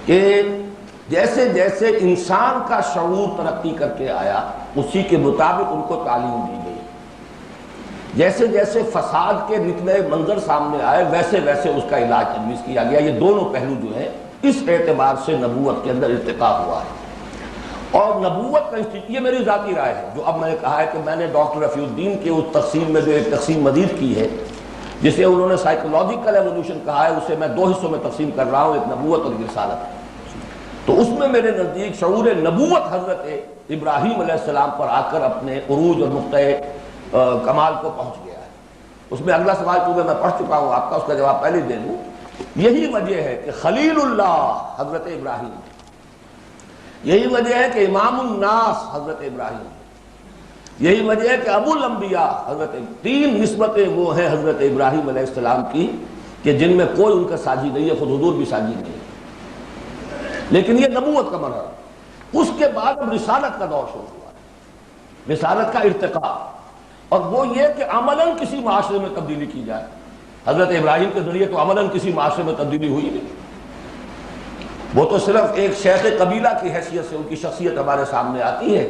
کہ جیسے جیسے انسان کا شعور ترقی کر کے آیا اسی کے مطابق ان کو تعلیم دی گئی. جیسے جیسے فساد کے نتنے منظر سامنے آئے ویسے ویسے اس کا علاج تجویز کیا گیا. یہ دونوں پہلو جو ہیں اس اعتبار سے نبوت کے اندر ارتقاء ہوا ہے. اور نبوت کا یہ میری ذاتی رائے ہے, جو اب میں نے کہا ہے کہ میں نے ڈاکٹر رفیع الدین کے اس تقسیم میں جو ایک تقسیم مزید کی ہے جسے انہوں نے سائیکولوجیکل ایوولوشن کہا ہے, اسے میں 2 حصوں میں تقسیم کر رہا ہوں, ایک نبوت اور رسالت. تو اس میں میرے نزدیک شعور نبوت حضرت ابراہیم علیہ السلام پر آ کر اپنے عروج اور نقطۂ کمال کو پہنچ گیا ہے. اس میں اگلا سوال چونکہ میں پڑھ چکا ہوں آپ کا, اس کا جواب پہلے دے دوں. یہی وجہ ہے کہ خلیل اللہ حضرت ابراہیم, یہی وجہ ہے کہ امام الناس حضرت ابراہیم, یہی وجہ ہے کہ ابو الانبیاء حضرت, 3 نسبتیں وہ ہیں حضرت ابراہیم علیہ السلام کی کہ جن میں کوئی ان کا ساجی نہیں ہے, خود حضور بھی ساجی نہیں ہے. لیکن یہ نبوت کا مرحلہ. اس کے بعد اب رسالت کا دور شروع ہوا ہے, رسالت کا ارتقاء, اور وہ یہ کہ عملاً کسی معاشرے میں تبدیلی کی جائے. حضرت ابراہیم کے ذریعے تو عملاً کسی معاشرے میں تبدیلی ہوئی نہیں. وہ تو صرف ایک شیخ قبیلہ کی حیثیت سے ان کی شخصیت ہمارے سامنے آتی ہے,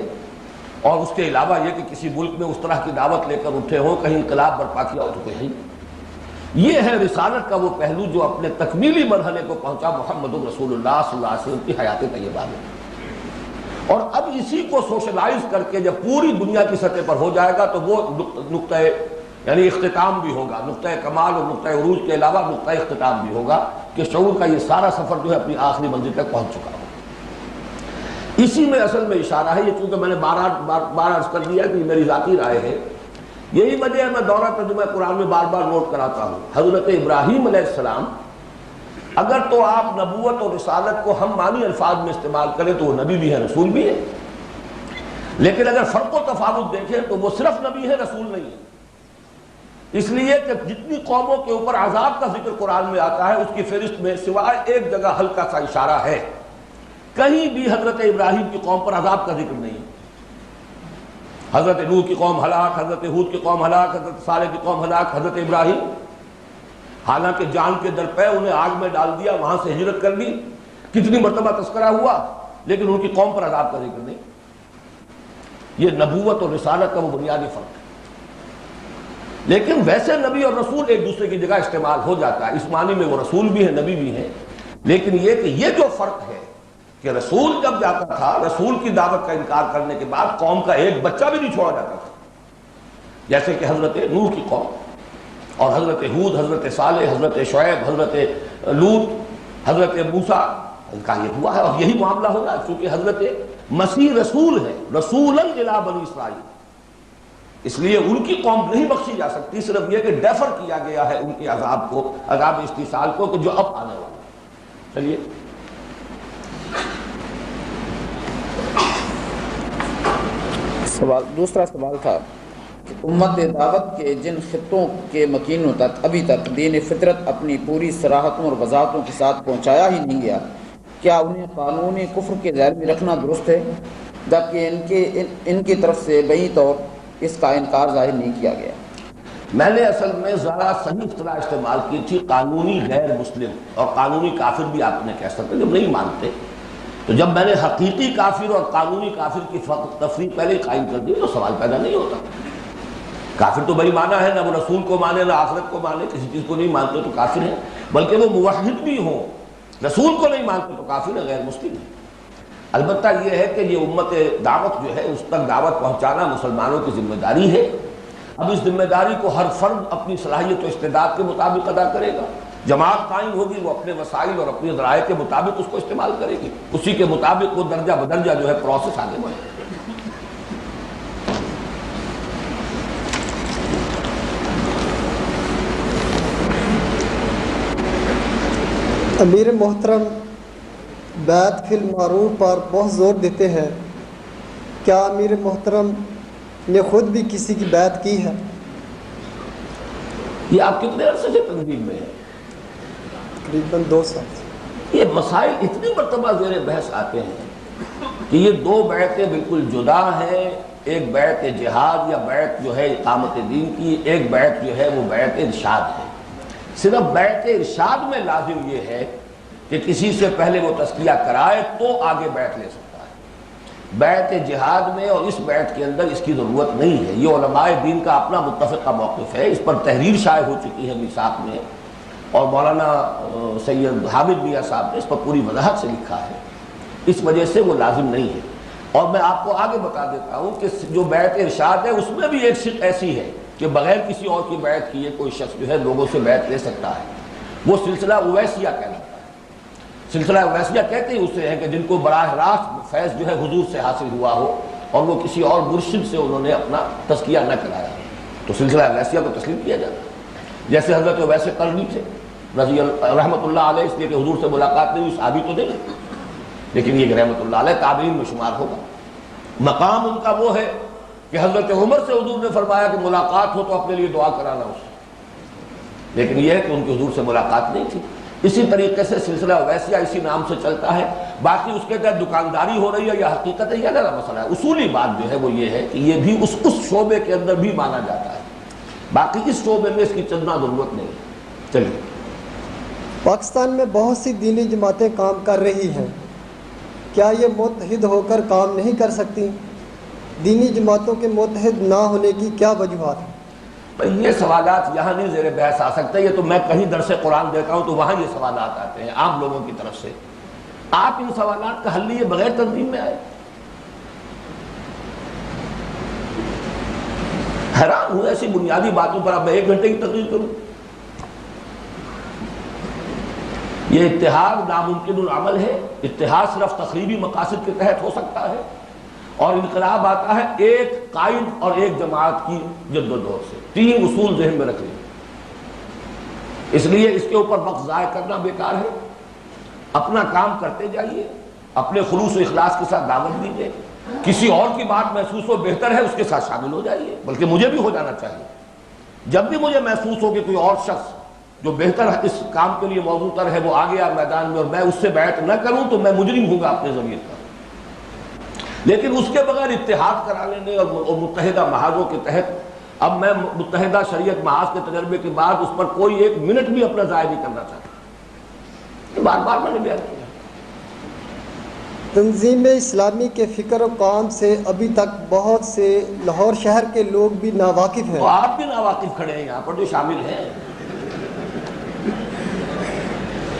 اور اس کے علاوہ یہ کہ کسی ملک میں اس طرح کی دعوت لے کر اٹھے ہوں, کہیں انقلاب برپا کیا ہو, تو کوئی نہیں. یہ ہے رسالت کا وہ پہلو جو اپنے تکمیلی مرحلے کو پہنچا محمد رسول اللہ صلی اللہ علیہ وسلم کی حیات طیبہ میں. اور اب اسی کو سوشلائز کر کے جب پوری دنیا کی سطح پر ہو جائے گا تو وہ نقطہ یعنی اختتام بھی ہوگا, نقطہ کمال اور نقطہ عروج کے علاوہ نقطہ اختتام بھی ہوگا کہ شعور کا یہ سارا سفر جو ہے اپنی آخری منزل تک پہنچ چکا ہو. اسی میں اصل میں اشارہ ہے. یہ چونکہ میں نے بار عرض کر دیا کہ میری ذاتی رائے ہے, یہی وجہ ہے میں دورہ ترجمہ قرآن میں بار بار نوٹ کراتا ہوں. حضرت ابراہیم علیہ السلام اگر تو آپ نبوت اور رسالت کو ہم معنی الفاظ میں استعمال کریں تو وہ نبی بھی ہے, رسول بھی ہے. لیکن اگر فرق و تفاوت دیکھیں تو وہ صرف نبی ہے, رسول نہیں ہے. اس لیے کہ جتنی قوموں کے اوپر عذاب کا ذکر قرآن میں آتا ہے اس کی فہرست میں سوائے ایک جگہ ہلکا سا اشارہ ہے, کہیں بھی حضرت ابراہیم کی قوم پر عذاب کا ذکر نہیں. حضرت نوح کی قوم ہلاک, حضرت ہود کی قوم ہلاک, حضرت صالح کی قوم ہلاک, حضرت ابراہیم حالانکہ جان کے درپے انہیں آگ میں ڈال دیا، وہاں سے ہجرت کر لی، کتنی مرتبہ تذکرہ ہوا، لیکن ان کی قوم پر عذاب کا ذکر نہیں۔ یہ نبوت اور رسالت کا وہ بنیادی فرق ہے۔ لیکن ویسے نبی اور رسول ایک دوسرے کی جگہ استعمال ہو جاتا ہے، اس معنی میں وہ رسول بھی ہے، نبی بھی ہے، لیکن یہ کہ یہ جو فرق ہے کہ رسول جب جاتا تھا، رسول کی دعوت کا انکار کرنے کے بعد قوم کا ایک بچہ بھی نہیں چھوڑا جاتا تھا، جیسے کہ حضرت نوح کی قوم اور حضرت ہود، حضرت صالح، حضرت شعیب، حضرت لوط، حضرت موسیٰ، ان کا یہ ہوا ہے اور یہی معاملہ ہوگا، کیونکہ حضرت مسیح رسول ہے، رسولاً الی بنی اسرائیل، اس لیے ان کی قوم نہیں بخشی جا سکتی، صرف یہ کہ ڈیفر کیا گیا ہے ان کے عذاب کو، عذاب استحصال کو، کہ جو اب آنے والا ہے۔ چلیے دوسرا سوال تھا کہ امت دعوت کے جن خطوں کے مکینوں تک ابھی تک دین فطرت اپنی پوری صراحتوں اور وضاحتوں کے ساتھ پہنچایا ہی نہیں گیا، کیا انہیں قانون کفر کے دائرے میں رکھنا درست ہے، جبکہ ان کی طرف سے بئی طور اس کا انکار ظاہر نہیں کیا گیا؟ میں نے اصل میں ذرا صحیح اصطلاح استعمال کی تھی، قانونی غیر مسلم، اور قانونی کافر بھی آپ نے کہہ سکتے جب نہیں مانتے، تو جب میں نے حقیقی کافر اور قانونی کافر کی تفریق پہلے ہی قائم کر دی تو سوال پیدا نہیں ہوتا۔ کافر تو بھائی مانا ہے، نہ وہ رسول کو مانے، نہ آخرت کو مانے، کسی چیز کو نہیں مانتے تو کافر ہیں، بلکہ وہ موحد بھی ہوں، رسول کو نہیں مانتے تو کافر ہے، غیر مسلم ہے۔ البتہ یہ ہے کہ یہ امت دعوت جو ہے اس تک دعوت پہنچانا مسلمانوں کی ذمہ داری ہے۔ اب اس ذمہ داری کو ہر فرد اپنی صلاحیت و استعداد کے مطابق ادا کرے گا۔ جماعت قائم ہوگی، وہ اپنے وسائل اور اپنی ذرائع کے مطابق اس کو استعمال کرے گی، اسی کے مطابق وہ درجہ بدرجہ جو ہے پروسیس آگے بڑھے گا۔ امیر محترم بیعت فی المعروف پر بہت زور دیتے ہیں، کیا امیر محترم نے خود بھی کسی کی بیعت کی ہے؟ یہ آپ کتنے عرصے سے تنظیم میں ہیں؟ تقریباً 2 سال۔ یہ مسائل اتنی مرتبہ زیر بحث آتے ہیں کہ یہ 2 بیعتیں بالکل جدا ہیں، ایک بیعت جہاد یا بیعت جو ہے اقامت دین کی، ایک بیعت جو ہے وہ بیعت ارشاد ہے۔ صرف بیعت ارشاد میں لازم یہ ہے کہ کسی سے پہلے وہ تزکیہ کرائے تو آگے بیعت لے سکتا ہے۔ بیعت جہاد میں اور اس بیعت کے اندر اس کی ضرورت نہیں ہے، یہ علماء دین کا اپنا متفقہ موقف ہے، اس پر تحریر شائع ہو چکی ہے میثاق میں، اور مولانا سید حامد میاں صاحب نے اس پر پوری وضاحت سے لکھا ہے، اس وجہ سے وہ لازم نہیں ہے۔ اور میں آپ کو آگے بتا دیتا ہوں کہ جو بیعت ارشاد ہے اس میں بھی ایک شق ایسی ہے کہ بغیر کسی اور کی بیعت کیے کوئی شخص جو ہے لوگوں سے بیعت لے سکتا ہے، وہ سلسلہ اویسیہ کہلاتا ہے۔ سلسلہ اویسیہ کہتے ہیں اسے ہیں کہ جن کو براہ راست فیض جو ہے حضور سے حاصل ہوا ہو اور وہ کسی اور مرشد سے انہوں نے اپنا تزکیہ نہ کرایا، تو سلسلہ اویسیہ کو تسلیم کیا جاتا ہے۔ جیسے حضرت اویس قرنی سے رضی رحمۃ اللہ علیہ، اس لیے کہ حضور سے ملاقات نہیں ہوئی، صحابی تو نہیں، لیکن یہ رحمۃ اللہ علیہ تابعین میں شمار ہوگا۔ مقام ان کا وہ ہے کہ حضرت عمر سے حضور نے فرمایا کہ ملاقات ہو تو اپنے لیے دعا کرانا اس سے، لیکن یہ ہے کہ ان کی حضور سے ملاقات نہیں تھی۔ اسی طریقے سے سلسلہ اویسیہ اسی نام سے چلتا ہے، باقی اس کے تحت دکانداری ہو رہی ہے یا حقیقت ہے یا نہ مسئلہ ہے۔ اصولی بات جو ہے وہ یہ ہے کہ یہ بھی اس شعبے کے اندر بھی مانا جاتا ہے، باقی اس شعبے میں اس کی چندنا ضرورت نہیں ہے۔ چلیے، پاکستان میں بہت سی دینی جماعتیں کام کر رہی ہیں، کیا یہ متحد ہو کر کام نہیں کر سکتی؟ دینی جماعتوں کے متحد نہ ہونے کی کیا وجوہات ہیں؟ یہ سوالات یہاں نہیں زیر بحث آ سکتے، یہ تو میں کہیں درس قرآن دیتا ہوں تو وہاں یہ سوالات آتے ہیں عام لوگوں کی طرف سے۔ آپ ان سوالات کا حل لیے بغیر تنظیم میں آئے۔ حیران ہوں ایسی بنیادی باتوں پر اب میں 1 گھنٹے کی تقریر کروں۔ یہ اتحاد ناممکن العمل ہے، اتحاد صرف تقریبی مقاصد کے تحت ہو سکتا ہے، اور انقلاب آتا ہے ایک قائد اور ایک جماعت کی جد و جہد سے۔ 3 اصول ذہن میں رکھ لیں، اس لیے اس کے اوپر وقت ضائع کرنا بیکار ہے۔ اپنا کام کرتے جائیے، اپنے خلوص و اخلاص کے ساتھ دعوت دیجیے، کسی اور کی بات محسوس ہو بہتر ہے اس کے ساتھ شامل ہو جائیے، بلکہ مجھے بھی ہو جانا چاہیے۔ جب بھی مجھے محسوس ہو کہ کوئی اور شخص جو بہتر اس کام کے لیے موضوع تر ہے وہ آ گیا میدان میں اور میں اس سے بیعت نہ کروں تو میں مجرم ہوں گا اپنے ضمیر کا۔ لیکن اس کے بغیر اتحاد کرا لینے اور متحدہ محاذوں کے تحت اب میں متحدہ شریعت محاذ کے تجربے کے بعد اس پر کوئی ایک منٹ بھی اپنا ضائع نہیں کرنا چاہتا، بار بار میں نے بیان کیا۔ تنظیم اسلامی کے فکر و کام سے ابھی تک بہت سے لاہور شہر کے لوگ بھی ناواقف ہیں۔ تو آپ بھی ناواقف کھڑے ہیں یہاں پر جو شامل ہیں۔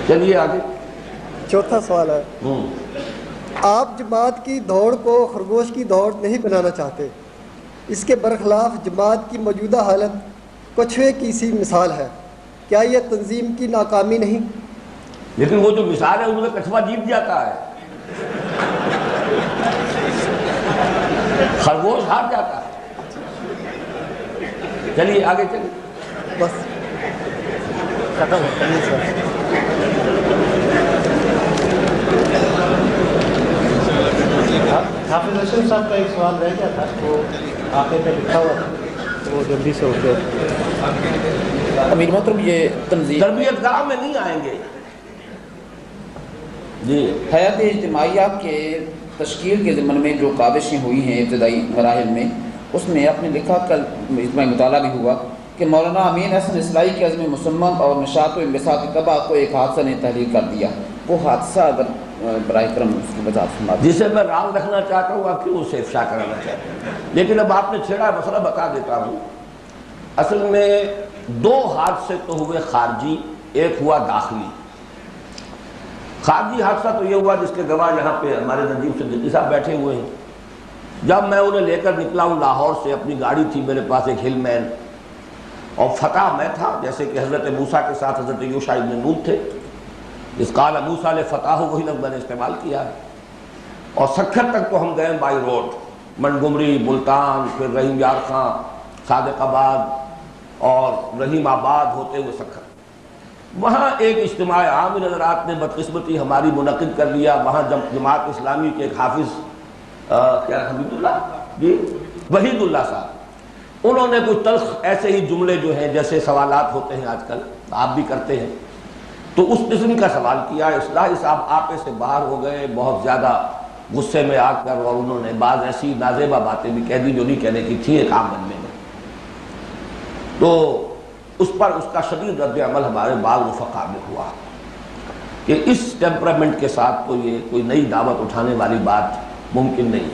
چلیے آگے۔ چوتھا سوال ہے، آپ جماعت کی دوڑ کو خرگوش کی دوڑ نہیں بنانا چاہتے، اس کے برخلاف جماعت کی موجودہ حالت کچھوے کی سی مثال ہے، کیا یہ تنظیم کی ناکامی نہیں؟ لیکن وہ جو مثال ہے ان میں کچھوا جیت جاتا ہے، خرگوش ہار جاتا ہے۔ چلیے آگے چلیے، بس ختم ہو۔ حافظ حسین صاحب کا ایک سوال رہ گیا تھا، وہ آخر پہ لکھا ہوا تھا، وہ جلدی سے اٹھ گئے۔ امیر محترم یہ تنظیم تربیت گاہ میں نہیں آئیں گے جی۔ حیات اجتماعیہ کے تشکیل کے ضمن میں جو کاوشیں ہوئی ہیں ابتدائی مراحل میں، اس میں آپ نے لکھا، کل اجتماعی مطالعہ بھی ہوا کہ مولانا امین احسن اصلاحی کے عزم مصمم اور نشاط و انبساط طبع کو ایک حادثہ نے تحلیل کر دیا، وہ حادثہ اگر براہ کرم اس کی وضاحت فرما دیں۔ جسے میں رام رکھنا چاہتا ہوں، آپ کیوں اسے افشا کرانا چاہتے ہیں؟ لیکن اب آپ نے چھیڑا مسئلہ بتا دیتا ہوں۔ اصل میں دو حادثے تو ہوئے خارجی، ایک ہوا داخلی۔ خارجی حادثہ تو یہ ہوا جس کے گواہ یہاں پہ ہمارے نجیب صدیقی صاحب بیٹھے ہوئے ہیں۔ جب میں انہیں لے کر نکلا ہوں لاہور سے، اپنی گاڑی تھی میرے پاس ایک ہل مین، اور فتح میں تھا، جیسے کہ حضرت موسیٰ کے ساتھ حضرت یوشع ابن نون تھے، اس قال موسیٰ لفتح، وہی لفظ میں نے استعمال کیا ہے۔ اور سکھر تک تو ہم گئے بائی روڈ، منگمری، ملتان، پھر رحیم یار خان، صادق آباد اور رحیم آباد ہوتے ہوئے سکھر۔ وہاں ایک اجتماع عام حضرات نے بدقسمتی ہماری منعقد کر لیا۔ وہاں جماعت اسلامی کے ایک حافظ کیا حمید اللہ جی وحید اللہ صاحب، انہوں نے کچھ تلخ ایسے ہی جملے جو ہیں جیسے سوالات ہوتے ہیں آج کل آپ بھی کرتے ہیں، تو اس قسم کا سوال کیا۔ اصلاحی صاحب آپے سے باہر ہو گئے بہت زیادہ غصے میں آ کر، اور انہوں نے بعض ایسی نازیبہ باتیں بھی کہہ دی جو نہیں کہنے کی تھی ایک عام بندے میں۔ تو اس پر اس کا شدید رد عمل ہمارے بعض رفقا میں ہوا کہ اس ٹیمپرامنٹ کے ساتھ تو یہ کوئی نئی دعوت اٹھانے والی بات ممکن نہیں۔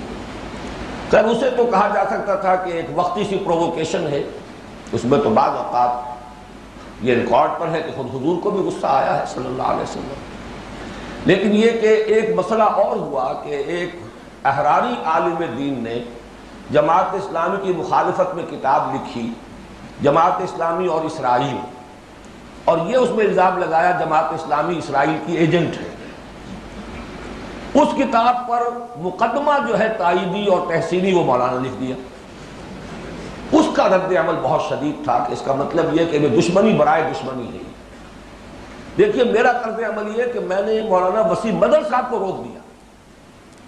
خیر اسے تو کہا جا سکتا تھا کہ ایک وقتی سی پرووکیشن ہے، اس میں تو بعض اوقات یہ ریکارڈ پر ہے کہ خود حضور کو بھی غصہ آیا ہے صلی اللہ علیہ وسلم۔ لیکن یہ کہ ایک مسئلہ اور ہوا کہ ایک احراری عالم دین نے جماعت اسلامی کی مخالفت میں کتاب لکھی، جماعت اسلامی اور اسرائیل، اور یہ اس میں الزام لگایا جماعت اسلامی اسرائیل کی ایجنٹ ہے۔ اس کتاب پر مقدمہ جو ہے تائیدی اور تحسینی وہ مولانا نے لکھ دیا۔ اس کا رد عمل بہت شدید تھا کہ اس کا مطلب یہ کہ میں دشمنی برائے دشمنی نہیں۔ دیکھیے میرا طرز عمل یہ کہ میں نے مولانا وسیم بدر صاحب کو روک دیا،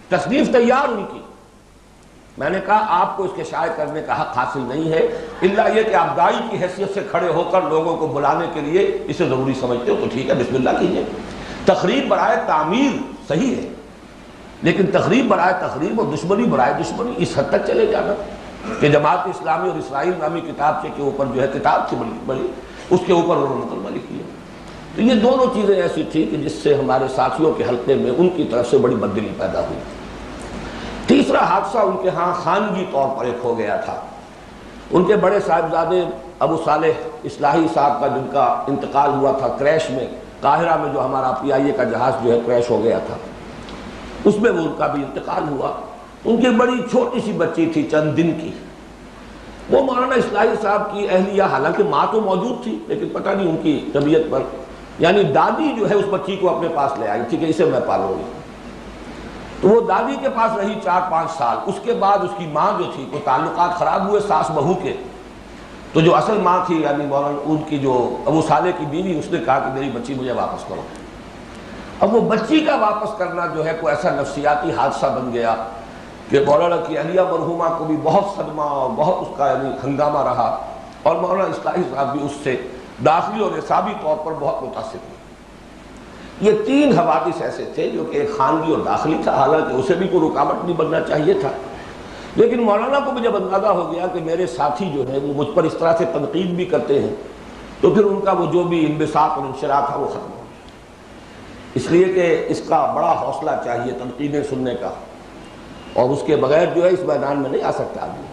تصنیف تیار ان کی، میں نے کہا آپ کو اس کے شائع کرنے کا حق حاصل نہیں ہے، الا یہ کہ آپ داعی کی حیثیت سے کھڑے ہو کر لوگوں کو بلانے کے لیے اسے ضروری سمجھتے ہو تو ٹھیک ہے بسم اللہ کیجیے۔ تقریب برائے تعمیر صحیح ہے، لیکن تقریب برائے تقریب اور دشمنی برائے دشمنی اس حد تک چلے جانا کہ جماعت اسلامی اور اسرائیل نامی کتاب کے اوپر جو ہے کتاب سے بڑی اس کے اوپر انہوں نے مقدمہ لکھ لیا۔ تو یہ دونوں چیزیں ایسی تھیں کہ جس سے ہمارے ساتھیوں کے حلقے میں ان کی طرف سے بڑی بددلی پیدا ہوئی۔ تیسرا حادثہ ان کے ہاں خانگی طور پر ایک ہو گیا تھا۔ ان کے بڑے صاحبزادے ابو صالح اصلاحی صاحب کا جن کا انتقال ہوا تھا کریش میں، قاہرہ میں جو ہمارا PIA کا جہاز جو ہے کریش ہو گیا تھا، اس میں وہ ان کا بھی انتقال ہوا۔ ان کی بڑی چھوٹی سی بچی تھی چند دن کی، وہ مولانا اصلاحی صاحب کی اہلیہ، حالانکہ ماں تو موجود تھی لیکن پتہ نہیں ان کی طبیعت پر، یعنی دادی جو ہے اس بچی کو اپنے پاس لے آئی تھی کہ اسے میں پالوں گی۔ تو وہ دادی کے پاس رہی 4-5 سال۔ اس کے بعد اس کی ماں جو تھی، وہ تعلقات خراب ہوئے ساس بہو کے، تو جو اصل ماں تھی یعنی مولانا ان کی جو ابو صالح کی بیوی، اس نے کہا کہ میری بچی مجھے واپس کرو۔ اب وہ بچی کا واپس کرنا جو ہے کوئی ایسا نفسیاتی حادثہ بن گیا کہ مولانا کی اہلیہ مرحومہ کو بھی بہت صدمہ اور بہت اس کا یعنی ہنگامہ رہا، اور مولانا اصلاحی صاحب بھی اس سے داخلی اور اعصابی طور پر بہت متاثر ہوئے۔ یہ 3 حوادث ایسے تھے جو کہ ایک خانگی اور داخلی تھا، حالانکہ اسے بھی کوئی رکاوٹ نہیں بننا چاہیے تھا، لیکن مولانا کو بھی جب اندازہ ہو گیا کہ میرے ساتھی جو ہے وہ مجھ پر اس طرح سے تنقید بھی کرتے ہیں، تو پھر ان کا وہ جو بھی انبساط اور انشراح تھا وہ ختم ہو گیا۔ اس لیے کہ اس کا بڑا حوصلہ چاہیے تنقیدیں سننے کا، اور اس کے بغیر جو ہے اس میدان میں نہیں آ سکتا آدمی،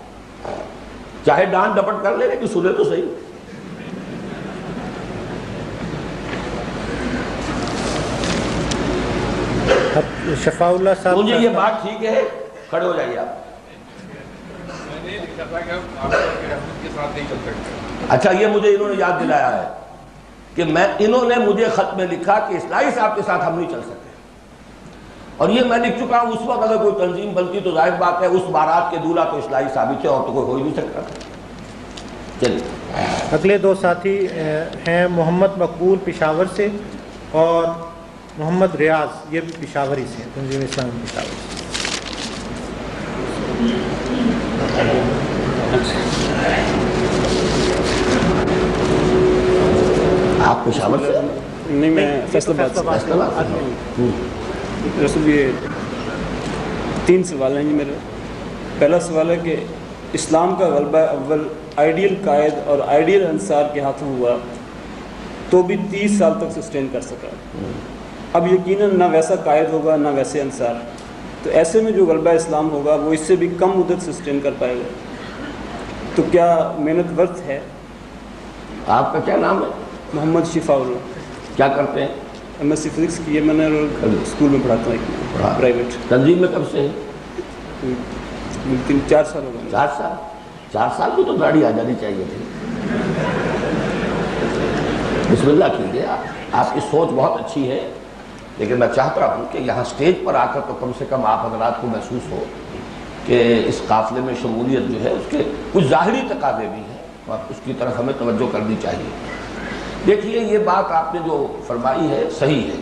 چاہے ڈانٹ ڈپٹ کر لے لیکن سنے تو صحیح۔ شفاء اللہ صاحب، مجھے یہ بات ٹھیک ہے، کھڑے ہو جائیے آپ۔ اچھا، یہ مجھے انہوں نے یاد دلایا ہے کہ انہوں نے مجھے خط میں لکھا کہ اصلاحی صاحب کے ساتھ ہم نہیں چل سکتے، اور یہ میں لکھ چکا ہوں۔ اس وقت اگر کوئی تنظیم بنتی تو ظاہر بات ہے اس بارات کے دولہ تو اصلاحی صاحب ہی تھے، اور تو کوئی ہو ہی نہیں سکتا۔ چلیے اگلے دو ساتھی ہیں محمد مقبول پشاور سے اور محمد ریاض، یہ بھی پشاوری سے ہیں، تنظیم اسلامی پشاور سے۔ آپ پشاور سے؟ نہیں، میں فیصل آباد سے۔ رسول یہ 3 سوال ہیں جی میرے۔ پہلا سوال ہے کہ اسلام کا غلبہ اول آئیڈیل قائد اور آئیڈیل انصار کے ہاتھوں ہوا تو بھی 30 سال تک سسٹین کر سکا۔ اب یقیناً نہ ویسا قائد ہوگا نہ ویسے انصار، تو ایسے میں جو غلبہ اسلام ہوگا وہ اس سے بھی کم مدت سسٹین کر پائے گا، تو کیا محنت ورث ہے؟ آپ کا کیا نام ہے؟ محمد شفاء اللہ۔ کیا کرتے ہیں؟ ایم ایس سی فزکس کی ہے میں نے، اسکول میں پڑھاتا ہوں پرائیویٹ۔ تنظیم میں کب سے ہے؟ 3-4 سال ہو گئے۔ 4 سال؟ 4 سال کی تو گاڑی آ جانی چاہیے تھی۔ بسم اللہ کیجیے، آپ کی سوچ بہت اچھی ہے، لیکن میں چاہتا ہوں کہ یہاں سٹیج پر آ کر تو کم سے کم آپ حضرات کو محسوس ہو کہ اس قافلے میں شمولیت جو ہے اس کے کچھ ظاہری تقاضے بھی ہیں، اور اس کی طرف ہمیں توجہ کرنی چاہیے۔ دیکھیے، یہ بات آپ نے جو فرمائی ہے صحیح ہے۔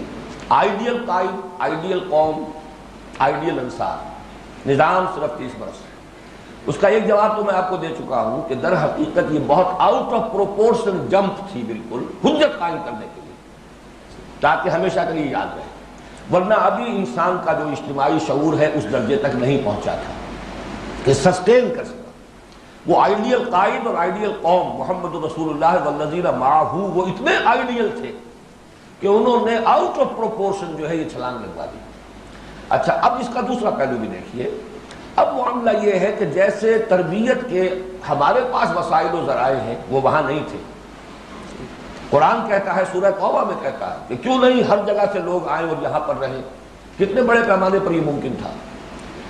آئیڈیل قائد، آئیڈیل قوم، آئیڈیل انصار، نظام صرف 30 برس۔ اس کا ایک جواب تو میں آپ کو دے چکا ہوں کہ در حقیقت یہ بہت آؤٹ آف پروپورشن جمپ تھی، بالکل حجت قائم کرنے کے لیے، تاکہ ہمیشہ کے لیے یاد رہے، ورنہ ابھی انسان کا جو اجتماعی شعور ہے اس درجے تک نہیں پہنچا تھا کہ سسٹین کر سکتا۔ وہ آئیڈیل قائد اور آئیڈیل قوم محمد رسول اللہ والذین معہ، وہ اتنے آئیڈیل تھے کہ انہوں نے آؤٹ آف پروپورشن جو ہے یہ چھلانگ لگوا دی۔ اچھا، اب اس کا دوسرا پہلو بھی دیکھیے۔ اب معاملہ یہ ہے کہ جیسے تربیت کے ہمارے پاس وسائل و ذرائع ہیں وہ وہاں نہیں تھے۔ قرآن کہتا ہے، سورہ توبہ میں کہتا ہے کہ کیوں نہیں ہر جگہ سے لوگ آئیں اور یہاں پر رہیں۔ کتنے بڑے پیمانے پر یہ ممکن تھا۔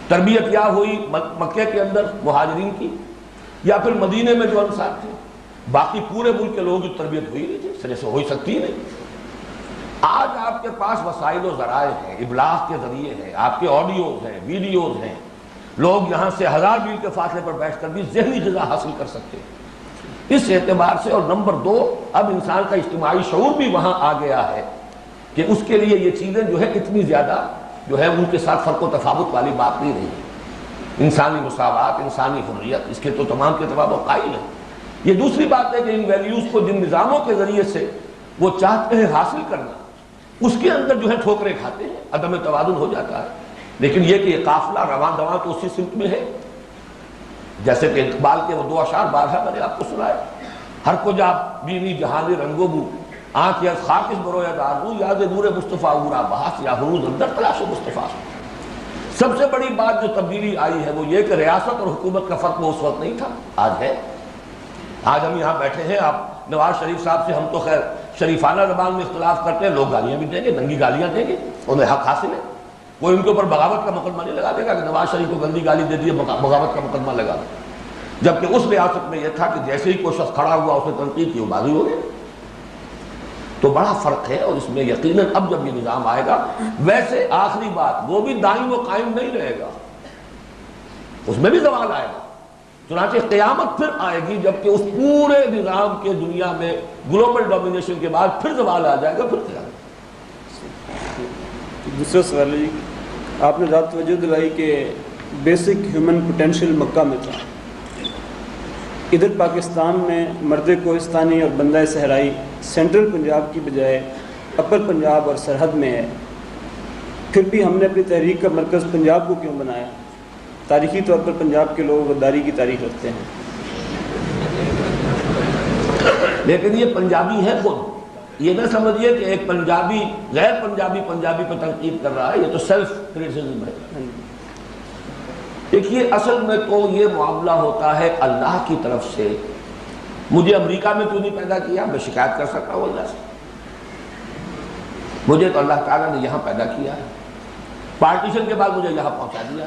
تربیت یا ہوئی مکے کے اندر مہاجرین کی، یا پھر مدینے میں جو انصار تھے، باقی پورے ملک کے لوگوں کی تربیت ہوئی نہیں تھی، سرے سے ہو سکتی ہی نہیں۔ آج آپ کے پاس وسائل و ذرائع ہیں، ابلاغ کے ذریعے ہیں، آپ کے آڈیوز ہیں، ویڈیوز ہیں، لوگ یہاں سے 1000 میل کے فاصلے پر بیٹھ کر بھی ذہنی غذا حاصل کر سکتے ہیں۔ اس اعتبار سے، اور نمبر 2، اب انسان کا اجتماعی شعور بھی وہاں آ گیا ہے کہ اس کے لیے یہ چیزیں جو ہے اتنی زیادہ جو ہے ان کے ساتھ فرق و تفاوت والی بات نہیں رہی۔ انسانی مساوات، انسانی حریت، اس کے تو تمام کے تمام قائل ہیں۔ یہ دوسری بات ہے کہ ان ویلیوز کو جن نظاموں کے ذریعے سے وہ چاہتے ہیں حاصل کرنا، اس کے اندر جو ہے ٹھوکریں کھاتے ہیں، عدم توازن ہو جاتا ہے۔ لیکن یہ کہ یہ قافلہ رواں دواں تو اسی سمت میں ہے، جیسے کہ اقبال کے وہ 2 اشعار بارہا میں نے آپ کو سنائے، ہر کو جا بینی جہان رنگو بو، آنکھ یا خاک اس بروید آرزو، یاد نور مصطفیٰ اورا بحث، یا حروز اندر تلاش مصطفیٰ۔ سب سے بڑی بات جو تبدیلی آئی ہے وہ یہ کہ ریاست اور حکومت کا فرق وہ اس وقت نہیں تھا، آج ہے۔ آج ہم یہاں بیٹھے ہیں، آپ نواز شریف صاحب سے ہم تو خیر شریفانہ زبان میں اختلاف کرتے ہیں، لوگ گالیاں بھی دیں گے، ننگی گالیاں دیں گے، انہیں حق حاصل ہے۔ کوئی ان کے اوپر بغاوت کا مقدمہ نہیں لگا دے گا کہ نواز شریف کو گندی گالی دے دی، بغاوت کا مقدمہ لگا دے، جبکہ اس ریاست میں یہ تھا کہ جیسے ہی کوئی شخص کھڑا ہوا اس نے تنقید کی، وہ باغی ہو گئے۔ تو بڑا فرق ہے، اور اس میں یقیناً اب جب یہ نظام آئے گا، ویسے آخری بات وہ بھی دائم و قائم نہیں رہے گا، اس میں بھی زوال آئے گا۔ چنانچہ قیامت پھر آئے گی جبکہ اس پورے نظام کے دنیا میں گلوبل ڈومینیشن کے بعد پھر زوال آ جائے گا، پھر قیامت۔ دوسرا سوال ہے، آپ نے رات توجہ دلائی کہ بیسک ہیومن پوٹینشیل مکہ میں تھا، ادھر پاکستان میں مرد کوہستانی اور بندہ صحرائی سینٹرل پنجاب کی بجائے اپر پنجاب اور سرحد میں ہے، پھر بھی ہم نے اپنی تحریک کا مرکز پنجاب کو کیوں بنایا؟ تاریخی طور پر پنجاب کے لوگ غداری کی تاریخ رکھتے ہیں، لیکن یہ پنجابی ہے خود. یہ نہ سمجھیے کہ ایک پنجابی غیر پنجابی پنجابی پہ تنقید کر رہا ہے، یہ تو سیلف کریٹیسزم ہے. دیکھیے اصل میں تو یہ معاملہ ہوتا ہے اللہ کی طرف سے. مجھے امریکہ میں کیوں نہیں پیدا کیا؟ میں شکایت کر سکتا ہوں اللہ سے. مجھے تو اللہ تعالیٰ نے یہاں پیدا کیا ہے، پارٹیشن کے بعد مجھے یہاں پہنچا دیا.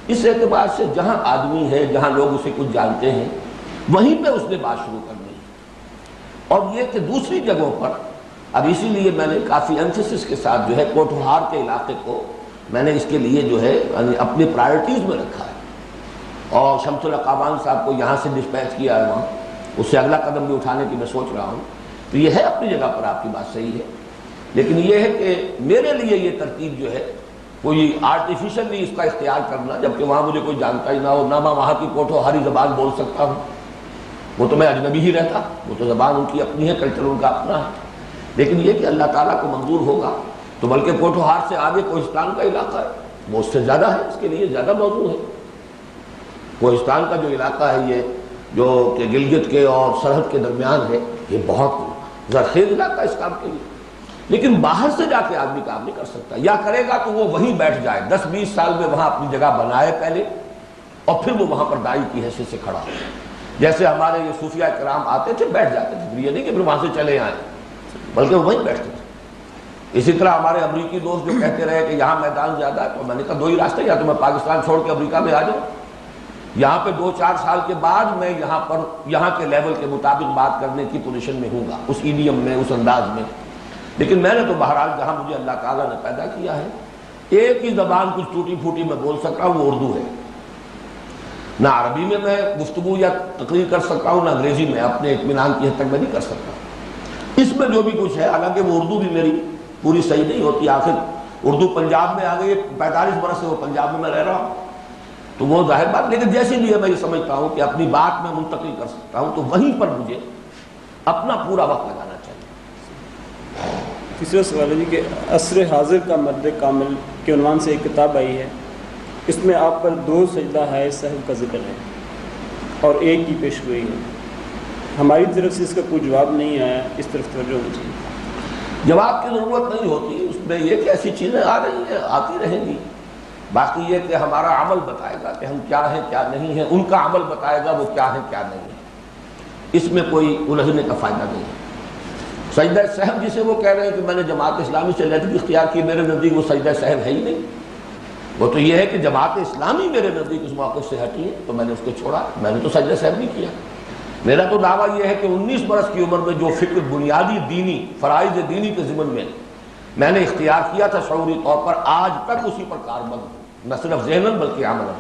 اس اعتبار سے جہاں آدمی ہے، جہاں لوگ اسے کچھ جانتے ہیں، وہیں پہ اس نے بات شروع کرنی ہے. اور یہ کہ دوسری جگہوں پر اب اسی لیے میں نے کافی ایمفیسس کے ساتھ جو ہے کوٹھوہار کے علاقے کو میں نے اس کے لیے جو ہے اپنی پرائرٹیز میں رکھا ہے. اور شمس العقابان صاحب کو یہاں سے ڈسپیچ کیا ہے وہاں، اس سے اگلا قدم بھی اٹھانے کی میں سوچ رہا ہوں. تو یہ ہے اپنی جگہ پر آپ کی بات صحیح ہے، لیکن یہ ہے کہ میرے لیے یہ ترتیب جو ہے کوئی آرٹیفیشلی اس کا اختیار کرنا، جبکہ وہاں مجھے کوئی جانتا ہی نہ ہو، نہ میں وہاں کی کوٹھوہاری زبان بول سکتا ہوں. وہ تو میں اجنبی ہی رہتا، وہ تو زبان ان کی اپنی ہے، کلچر ان کا اپنا ہے. لیکن یہ کہ اللہ تعالیٰ کو منظور ہوگا تو بلکہ کوٹھوہار سے آگے کوہستان کا علاقہ ہے، وہ اس سے زیادہ ہے، اس کے لیے زیادہ موضوع ہے. کوہستان کا جو علاقہ ہے یہ جو کہ گلگت کے اور سرحد کے درمیان ہے، یہ بہت زرخیز علاقہ ہے اس کام کے لیے. لیکن باہر سے جا کے آدمی کام نہیں کر سکتا. یا کرے گا تو وہ وہیں بیٹھ جائے، 10-20 سال میں وہاں اپنی جگہ بنائے پہلے، اور پھر وہ وہاں پر داعی کی حیثیت سے کھڑا ہو. جیسے ہمارے یہ صوفیہ کرام آتے تھے بیٹھ جاتے تھے، یہ نہیں کہ پھر وہاں سے چلے آئیں، بلکہ وہ وہیں بیٹھتے تھے. اسی طرح ہمارے امریکی دوست جو کہتے رہے کہ یہاں میدان زیادہ ہے، تو میں نے کہا 2 ہی راستے، یا تو میں پاکستان چھوڑ کے امریکہ میں آ جاؤں، یہاں پہ 2-4 سال کے بعد میں یہاں پر یہاں کے لیول کے مطابق بات کرنے کی پوزیشن میں ہوں گا، اس ایڈیم میں، اس انداز میں. لیکن میں نے تو بہرحال جہاں مجھے اللہ تعالیٰ نے پیدا کیا ہے، ایک ہی زبان کچھ ٹوٹی پھوٹی میں بول سک رہا ہوں، وہ اردو ہے. نہ عربی میں گفتگو یا تقریر کر سکتا ہوں، نہ انگریزی میں، اپنے اطمینان کی حد تک میں نہیں کر سکتا. اس میں جو بھی کچھ ہے، حالانکہ وہ اردو بھی میری پوری صحیح نہیں ہوتی. آخر اردو پنجاب میں آ گئی، 45 برس سے وہ پنجاب میں رہ رہا ہوں، تو وہ ظاہر بات. لیکن جیسے بھی ہے میں یہ سمجھتا ہوں کہ اپنی بات میں منتقل کر سکتا ہوں، تو وہیں پر مجھے اپنا پورا وقت لگانا چاہیے. تیسرا سوال ہے جی کہ عصر حاضر کا مرد کامل کے عنوان سے ایک کتاب آئی ہے، اس میں آپ پر 2 سجدہ ہے صاحب کا ذکر ہے اور ایک کی پیش گوئی ہے. ہماری طرف سے اس کا کوئی جواب نہیں آیا، اس طرف توجہ ہونی چاہیے. جواب کی ضرورت نہیں ہوتی، اس میں یہ کہ ایسی چیزیں آ رہی ہیں، آتی رہیں گی. باقی یہ کہ ہمارا عمل بتائے گا کہ ہم کیا ہیں کیا نہیں ہیں، ان کا عمل بتائے گا وہ کیا ہے کیا نہیں ہے. اس میں کوئی الجھنے کا فائدہ نہیں ہے. سجدہ سہو جسے وہ کہہ رہے ہیں کہ میں نے جماعت اسلامی سے لطف اختیار کی، میرے نزدیک وہ سجدہ سہو ہے ہی نہیں. وہ تو یہ ہے کہ جماعت اسلامی میرے نزدیک اس موقف سے ہٹی ہے تو میں نے اس کو چھوڑا. میں نے تو سجدہ سہو نہیں کیا. میرا تو دعویٰ یہ ہے کہ 19 برس کی عمر میں جو فکر بنیادی دینی فرائض دینی کے ضمن میں نے اختیار کیا تھا شعوری طور پر، آج تک اسی پر کاربند ہوں، نہ صرف ذہناً بلکہ عملاً.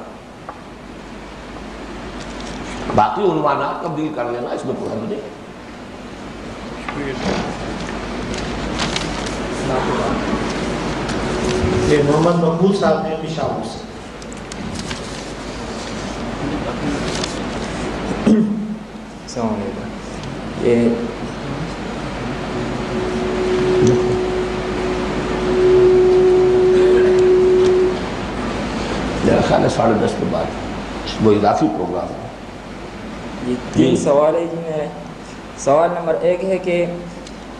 باقی عنوانات تبدیل کر لینا اس میں کوئی حد نہیں. یہ محمد مقبول صاحب نے پشاور سے. السلام علیکم. یہ میرا خیال ہے 10:30 کے بعد وہ اضافی پروگرام ہے. یہ 3 سوال ہے جی میرے. سوال نمبر 1 ہے کہ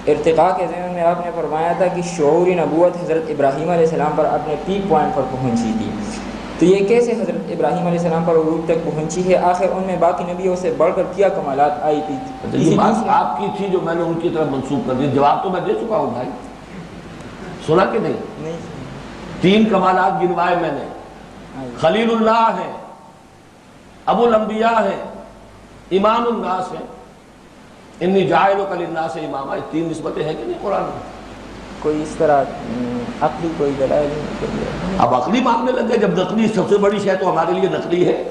ارتقاء کے ضمن میں آپ نے فرمایا تھا کہ شعوری نبوت حضرت ابراہیم علیہ السلام پر اپنے پیک پوائنٹ پر پہنچی تھی، تو یہ کیسے حضرت ابراہیم علیہ السلام پر عروج تک پہنچی ہے؟ آخر ان میں باقی نبیوں سے بڑھ کر کیا کمالات آئی تھی؟ یہ بات آپ کی تھی جو میں نے ان کی طرف منسوخ کر دی. جواب تو میں دے چکا ہوں بھائی، سنا کہ نہیں؟ 3 کمالات گنوائے میں نے. خلیل اللہ ہے، ابو الانبیاء ہے، امام الناس ہے. انی جاعلک للناس اماما. 3 نسبتیں ہیں کہ نہیں قرآن میں؟ کوئی اس طرح عقلی کوئی دلائل نہیں. اب عقلی مانگنے لگے، جب نقلی سب سے بڑی شے تو ہمارے لیے نقلی ہے.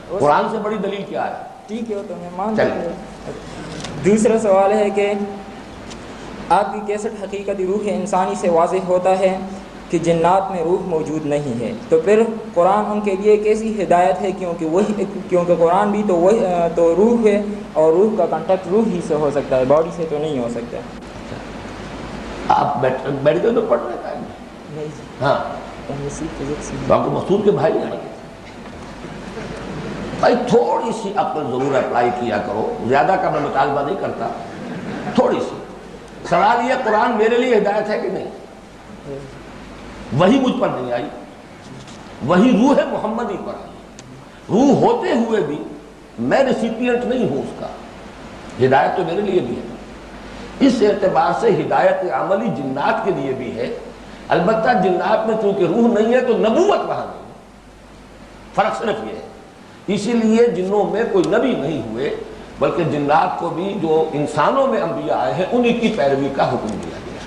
قرآن سے بڑی دلیل کیا ہے؟ ٹھیک ہے تو میں مان لیتا ہوں. دوسرا سوال ہے کہ آپ کی کیسٹ حقیقت روح انسانی سے واضح ہوتا ہے کہ جنات میں روح موجود نہیں ہے، تو پھر قرآن ان کے لیے کیسی ہدایت ہے؟ کیونکہ قرآن بھی تو روح ہے، اور روح کا کانٹیکٹ روح ہی سے ہو سکتا ہے، باڈی سے تو نہیں ہو سکتا. آپ میڈیکل میں پڑھ رہے ہیں؟ نہیں. ہاں، آپ کو مسعود کے بھائی ہیں. بھائی تھوڑی سی عقل ضرور اپلائی کیا کرو، زیادہ کا میں مطالبہ نہیں کرتا، تھوڑی سی. سوال یہ قرآن میرے لیے ہدایت ہے کہ نہیں؟ وہی مجھ پر نہیں آئی، وہی روح محمدی پر آئی. روح ہوتے ہوئے بھی میں ریسیپینٹ نہیں ہوں اس کا. ہدایت تو میرے لیے بھی ہے. اس اعتبار سے ہدایت عملی جنات کے لیے بھی ہے. البتہ جنات میں چونکہ روح نہیں ہے تو نبوت وہاں نہیں ہے. فرق صرف یہ ہے. اسی لیے جنوں میں کوئی نبی نہیں ہوئے، بلکہ جنات کو بھی جو انسانوں میں انبیاء آئے ہیں انہی کی پیروی کا حکم دیا گیا.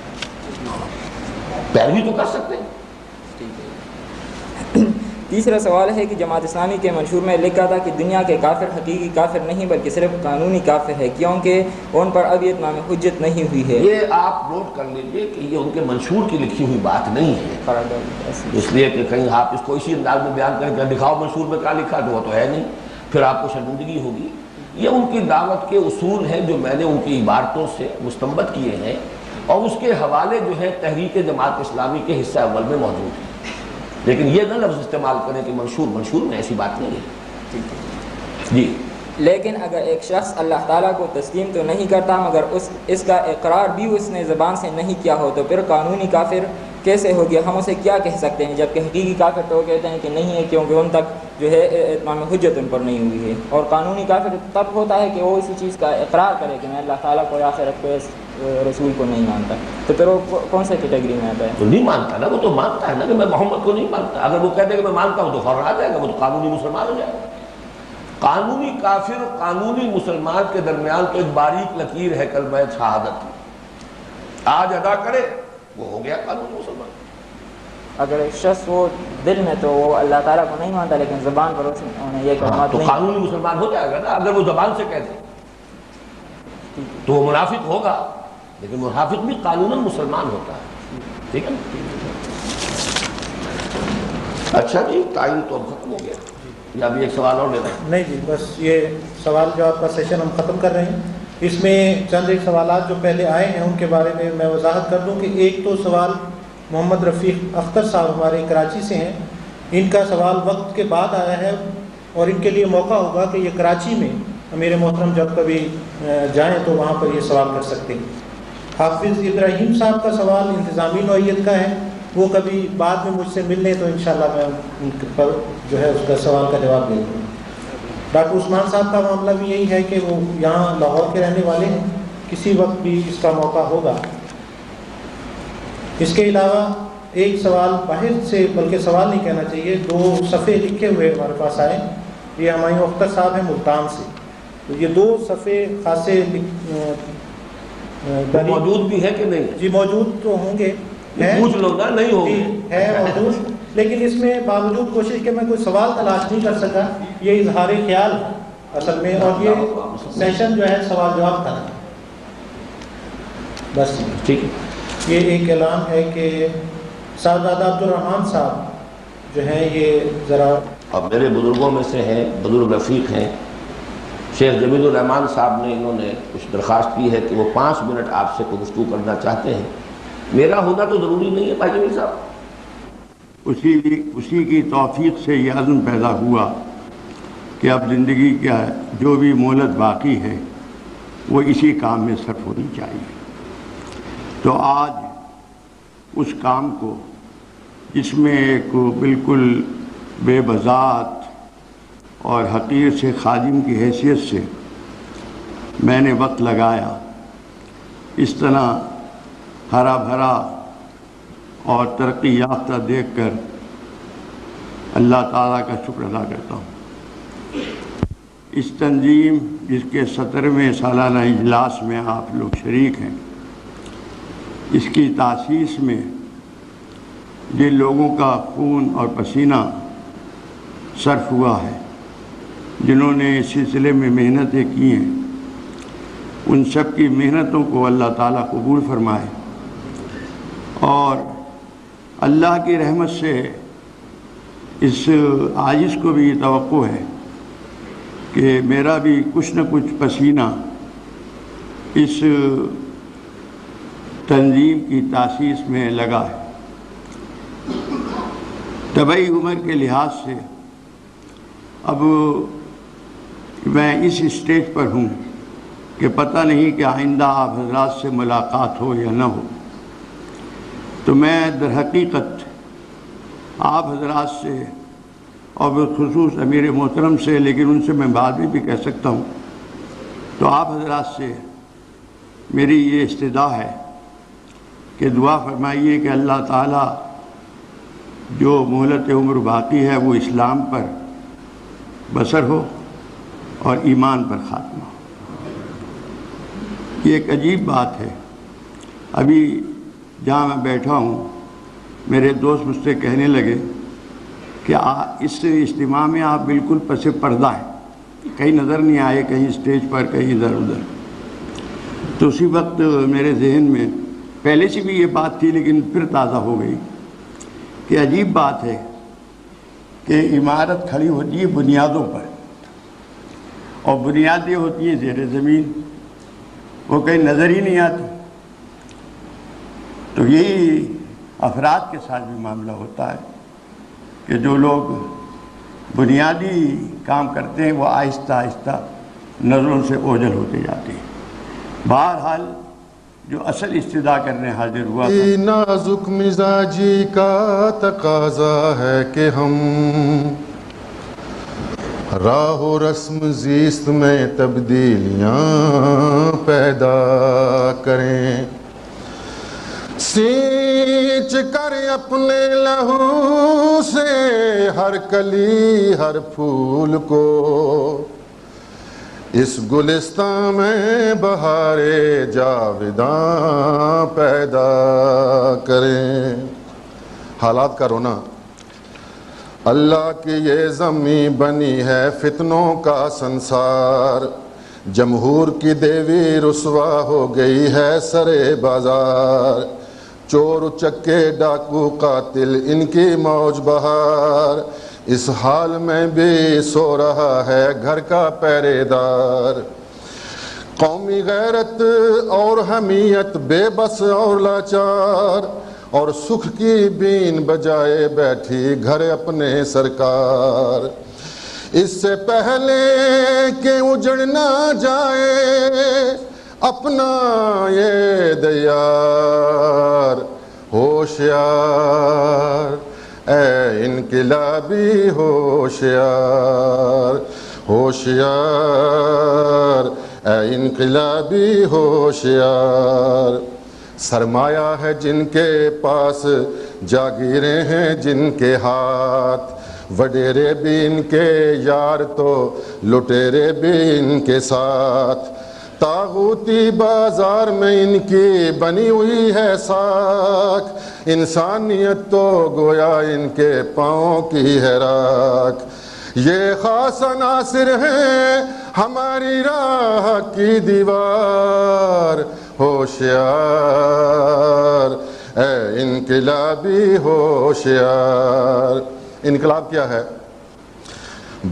پیروی تو کر سکتے ہیں. تیسرا سوال ہے کہ جماعت اسلامی کے منشور میں لکھا تھا کہ دنیا کے کافر حقیقی کافر نہیں بلکہ صرف قانونی کافر ہے، کیونکہ ان پر ابھی اتمام حجت نہیں ہوئی ہے. یہ آپ نوٹ کر لیجئے کہ یہ ان کے منشور کی لکھی ہوئی بات نہیں ہے، اس لیے کہ کہیں آپ اس کو اسی انداز میں بیان کریں کہ دکھاؤ منشور میں کیا لکھا، تو وہ تو ہے نہیں، پھر آپ کو شرمندگی ہوگی. یہ ان کی دعوت کے اصول ہیں جو میں نے ان کی عبارتوں سے مستنبط کیے ہیں، اور اس کے حوالے جو ہے تحریک جماعت اسلامی کے حصہ اول میں موجود ہیں. لیکن یہ نہ لفظ استعمال کریں کہ منشور میں ایسی بات نہیں ہے. جی. لیکن اگر ایک شخص اللہ تعالیٰ کو تسلیم تو نہیں کرتا مگر اس کا اقرار بھی اس نے زبان سے نہیں کیا ہو تو پھر قانونی کافر کیسے ہو گیا؟ ہم اسے کیا کہہ سکتے ہیں؟ جبکہ حقیقی کافر تو کہتے ہیں کہ نہیں ہے کیونکہ ان تک جو ہے اتمام حجت ان پر نہیں ہوئی ہے. اور قانونی کافر تب ہوتا ہے کہ وہ اسی چیز کا اقرار کرے کہ میں اللہ تعالیٰ کو یا آخرت کو رسول کو نہیں مانتا. تو پھر وہ کون سے کیٹیگری میں آتا ہے؟ تو نہیں مانتا نا، وہ تو مانتا ہے نا کہ میں محمد کو نہیں مانتا. اگر وہ کہتے کہ میں مانتا ہوں تو فوراً آ جائے گا، وہ تو قانونی مسلمان ہو جائے گا. قانونی کافر قانونی مسلمان کے درمیان تو ایک باریک لکیر ہے کلمہ شہادت کی. آج ادا کرے وہ ہو گیا قانونی مسلمان. اگر ایک شخص وہ دل میں تو وہ اللہ تعالیٰ کو نہیں مانتا لیکن زبان پر انہیں یہ کلمات تو قانونی مسلمان ہو جائے گا نا. اگر وہ زبان سے کہتے تو وہ منافق ہوگا، لیکن منافق بھی قانوناً مسلمان ہوتا ہے. ٹھیک ہے نا؟ اچھا جی، ٹائم تو ختم ہو گیا. یا ابھی ایک سوال اور لینا ہے؟ نہیں جی، بس یہ سوال جواب کا سیشن ہم ختم کر رہے ہیں. اس میں چند ایک سوالات جو پہلے آئے ہیں ان کے بارے میں میں وضاحت کر دوں کہ ایک تو سوال محمد رفیق اختر صاحب ہمارے کراچی سے ہیں. ان کا سوال وقت کے بعد آیا ہے اور ان کے لیے موقع ہوگا کہ یہ کراچی میں امیر محترم جب کبھی جائیں تو وہاں پر یہ سوال کر سکتے ہیں. حافظ ابراہیم صاحب کا سوال انتظامی نوعیت کا ہے، وہ کبھی بعد میں مجھ سے مل لیں تو انشاءاللہ میں ان پر جو ہے اس کا سوال کا جواب دے دوں. ڈاکٹر عثمان صاحب کا معاملہ بھی یہی ہے کہ وہ یہاں لاہور کے رہنے والے ہیں، کسی وقت بھی اس کا موقع ہوگا. اس کے علاوہ ایک سوال باہر سے، بلکہ سوال نہیں کہنا چاہیے، 2 صفحے لکھے ہوئے ہمارے پاس آئے. یہ ہمایوں اختر صاحب ہیں ملتان سے. تو یہ 2 صفحے خاصے موجود بھی ہے کہ نہیں؟ جی موجود تو ہوں گے، پوچھ لو نا. نہیں ہوگی ہے موجود، لیکن اس میں باوجود کوشش کہ میں کوئی سوال تلاش نہیں کر سکا. یہ اظہار خیال ہے اصل میں، اور یہ سیشن جو ہے سوال جواب کا ہے. بس ٹھیک ہے. یہ ایک اعلان ہے کہ صاحبزادہ عبدالرحمان صاحب جو ہیں یہ ذرا اب میرے بزرگوں میں سے ہیں، بزرگ رفیق ہیں، شیخ جمیل الرحمان صاحب نے انہوں نے کچھ درخواست کی ہے کہ وہ 5 منٹ آپ سے گفتگو کرنا چاہتے ہیں. میرا ہونا تو ضروری نہیں ہے بھائی جمیل صاحب. اسی کی توفیق سے یہ عزم پیدا ہوا کہ اب زندگی کا جو بھی مہلت باقی ہے وہ اسی کام میں صرف ہونی چاہیے. تو آج اس کام کو جس میں ایک بالکل بے بذات اور حقیر سے خادم کی حیثیت سے میں نے وقت لگایا، اس طرح ہرا بھرا اور ترقی یافتہ دیکھ کر اللہ تعالیٰ کا شکر ادا کرتا ہوں. اس تنظیم جس کے 17ویں سالانہ اجلاس میں آپ لوگ شریک ہیں، اس کی تاسیس میں جن لوگوں کا خون اور پسینہ صرف ہوا ہے، جنہوں نے اس سلسلے میں محنتیں کی ہیں، ان سب کی محنتوں کو اللہ تعالیٰ قبول فرمائے. اور اللہ کی رحمت سے اس عاجز کو بھی یہ توقع ہے کہ میرا بھی کچھ نہ کچھ پسینہ اس تنظیم کی تاسیس میں لگا ہے. طبعی عمر کے لحاظ سے اب کہ میں اس اسٹیج پر ہوں کہ پتہ نہیں کہ آئندہ آپ حضرات سے ملاقات ہو یا نہ ہو، تو میں در حقیقت آپ حضرات سے اور بالخصوص امیر محترم سے، لیکن ان سے میں بعد میں بھی کہہ سکتا ہوں، تو آپ حضرات سے میری یہ استدعا ہے کہ دعا فرمائیے کہ اللہ تعالیٰ جو مہلت عمر باقی ہے وہ اسلام پر بسر ہو اور ایمان پر خاتمہ ہو۔ یہ ایک عجیب بات ہے، ابھی جہاں میں بیٹھا ہوں میرے دوست مجھ سے کہنے لگے کہ اس اجتماع میں آپ بالکل پس پردہ ہیں، کہیں نظر نہیں آئے، کہیں اسٹیج پر، کہیں ادھر ادھر۔ تو اسی وقت میرے ذہن میں پہلے سے بھی یہ بات تھی لیکن پھر تازہ ہو گئی کہ عجیب بات ہے کہ عمارت کھڑی ہوتی ہے بنیادوں پر، اور بنیادیں ہوتی ہیں زیر زمین، وہ کہیں نظر ہی نہیں آتی۔ تو یہی افراد کے ساتھ بھی معاملہ ہوتا ہے کہ جو لوگ بنیادی کام کرتے ہیں وہ آہستہ آہستہ نظروں سے اوجھل ہوتے جاتے ہیں۔ بہرحال جو اصل استدعا کرنے حاضر ہوا تھا، نازک مزاجی کا تقاضا ہے کہ ہم راہ و رسم زیست میں تبدیلیاں پیدا کریں، سینچ کر اپنے لہو سے ہر کلی ہر پھول کو، اس گلستان میں بہار جاوداں پیدا کریں۔ حالات کا رونا، اللہ کی یہ زمین بنی ہے فتنوں کا سنسار، جمہور کی دیوی رسوا ہو گئی ہے سرے بازار، چور چکے ڈاکو قاتل ان کی موج بہار، اس حال میں بھی سو رہا ہے گھر کا پہرے دار، قومی غیرت اور حمیت بے بس اور لاچار، اور سکھ کی بین بجائے بیٹھی گھر اپنے سرکار، اس سے پہلے کہ اجڑ نہ جائے اپنا یہ دیار، ہوشیار اے انقلابی ہوشیار، ہوشیار اے انقلابی ہوشیار، سرمایہ ہے جن کے پاس، جاگیریں ہیں جن کے ہاتھ، وڈیرے بھی ان کے یار تو لٹیرے بھی ان کے ساتھ، طاغوتی بازار میں ان کی بنی ہوئی ہے ساکھ، انسانیت تو گویا ان کے پاؤں کی ہے راکھ، یہ خاص عناصر ہیں ہماری راہ کی دیوار، ہوشیار اے انقلابی ہوشیار۔ انقلاب کیا ہے؟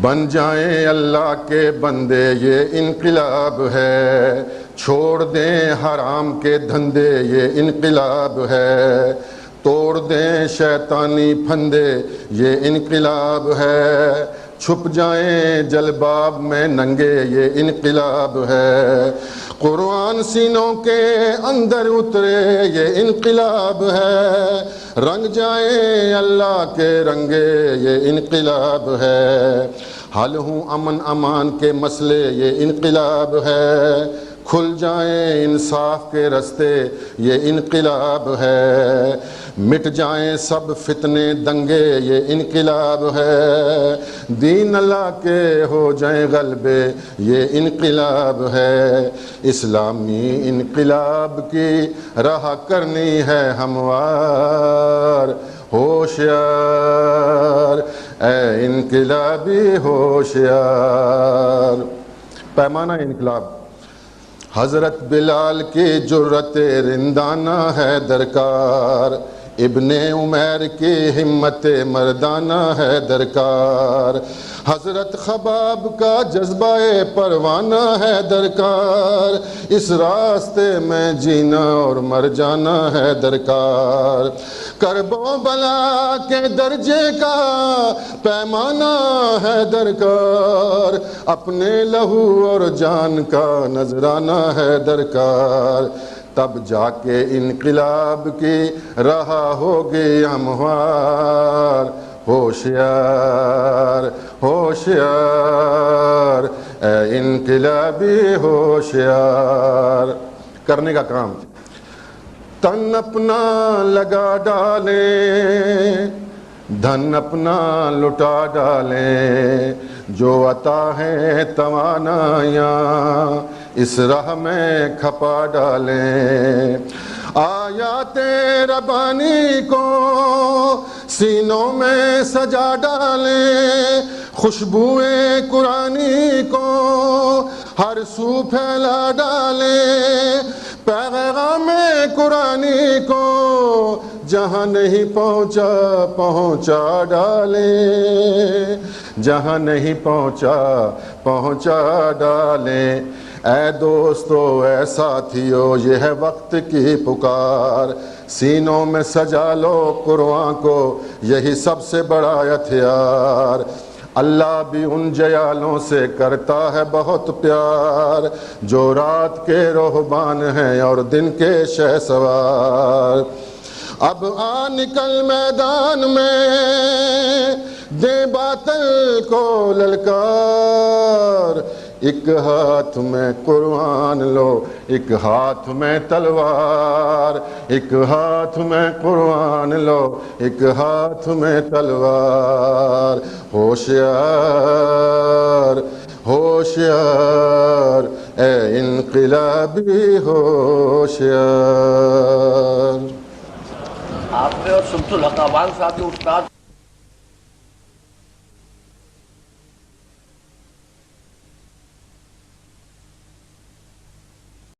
بن جائیں اللہ کے بندے یہ انقلاب ہے، چھوڑ دیں حرام کے دھندے یہ انقلاب ہے، توڑ دیں شیطانی پھندے یہ انقلاب ہے، چھپ جائیں جلباب میں ننگے یہ انقلاب ہے، قرآن سینوں کے اندر اترے یہ انقلاب ہے، رنگ جائیں اللہ کے رنگے یہ انقلاب ہے، حل ہوں امن امان کے مسئلے یہ انقلاب ہے، کھل جائیں انصاف کے رستے یہ انقلاب ہے، مٹ جائیں سب فتنے دنگے یہ انقلاب ہے، دین اللہ کے ہو جائیں غلبے یہ انقلاب ہے، اسلامی انقلاب کی راہ کرنی ہے ہموار، ہوشیار اے انقلابی ہوشیار۔ پیمانہ انقلاب، حضرت بلال کی جرت رندانہ ہے درکار، ابن عمیر کی ہمت مردانہ ہے درکار، حضرت خباب کا جذبہ پروانہ ہے درکار، اس راستے میں جینا اور مر جانا ہے درکار، کرب و بلا کے درجے کا پیمانہ ہے درکار، اپنے لہو اور جان کا نذرانہ ہے درکار، تب جا کے انقلاب کی رہا ہوگی ہموار۔ ہوشیار ہوشیار اے انقلابی ہوشیار، کرنے کا کام تن اپنا لگا ڈالیں، دھن اپنا لٹا ڈالیں، جو عطا ہیں توانائیاں اس راہ میں کھپا ڈالیں، آیات ربانی کو سینوں میں سجا ڈالیں، خوشبوئیں قرآنی کو ہر سو پھیلا ڈالیں، پیغام قرآنی کو جہاں نہیں پہنچا پہنچا ڈالیں، جہاں نہیں پہنچا پہنچا ڈالیں۔ اے دوستو اے ساتھیو یہ ہے وقت کی پکار، سینوں میں سجا لو قرآن کو یہی سب سے بڑا ہتھیار، اللہ بھی ان جیالوں سے کرتا ہے بہت پیار جو رات کے رہبان ہیں اور دن کے شہسوار۔ اب آ نکل میدان میں دے باطل کو للکار، ایک ہاتھ میں قرآن لو ایک ہاتھ میں تلوار، ایک ہاتھ میں قرآن لو ایک ہاتھ میں تلوار، ہوشیار ہوشیار اے انقلابی ہوشیار۔ آپ نے اور شمس الحق اعوان صاحب کے استاد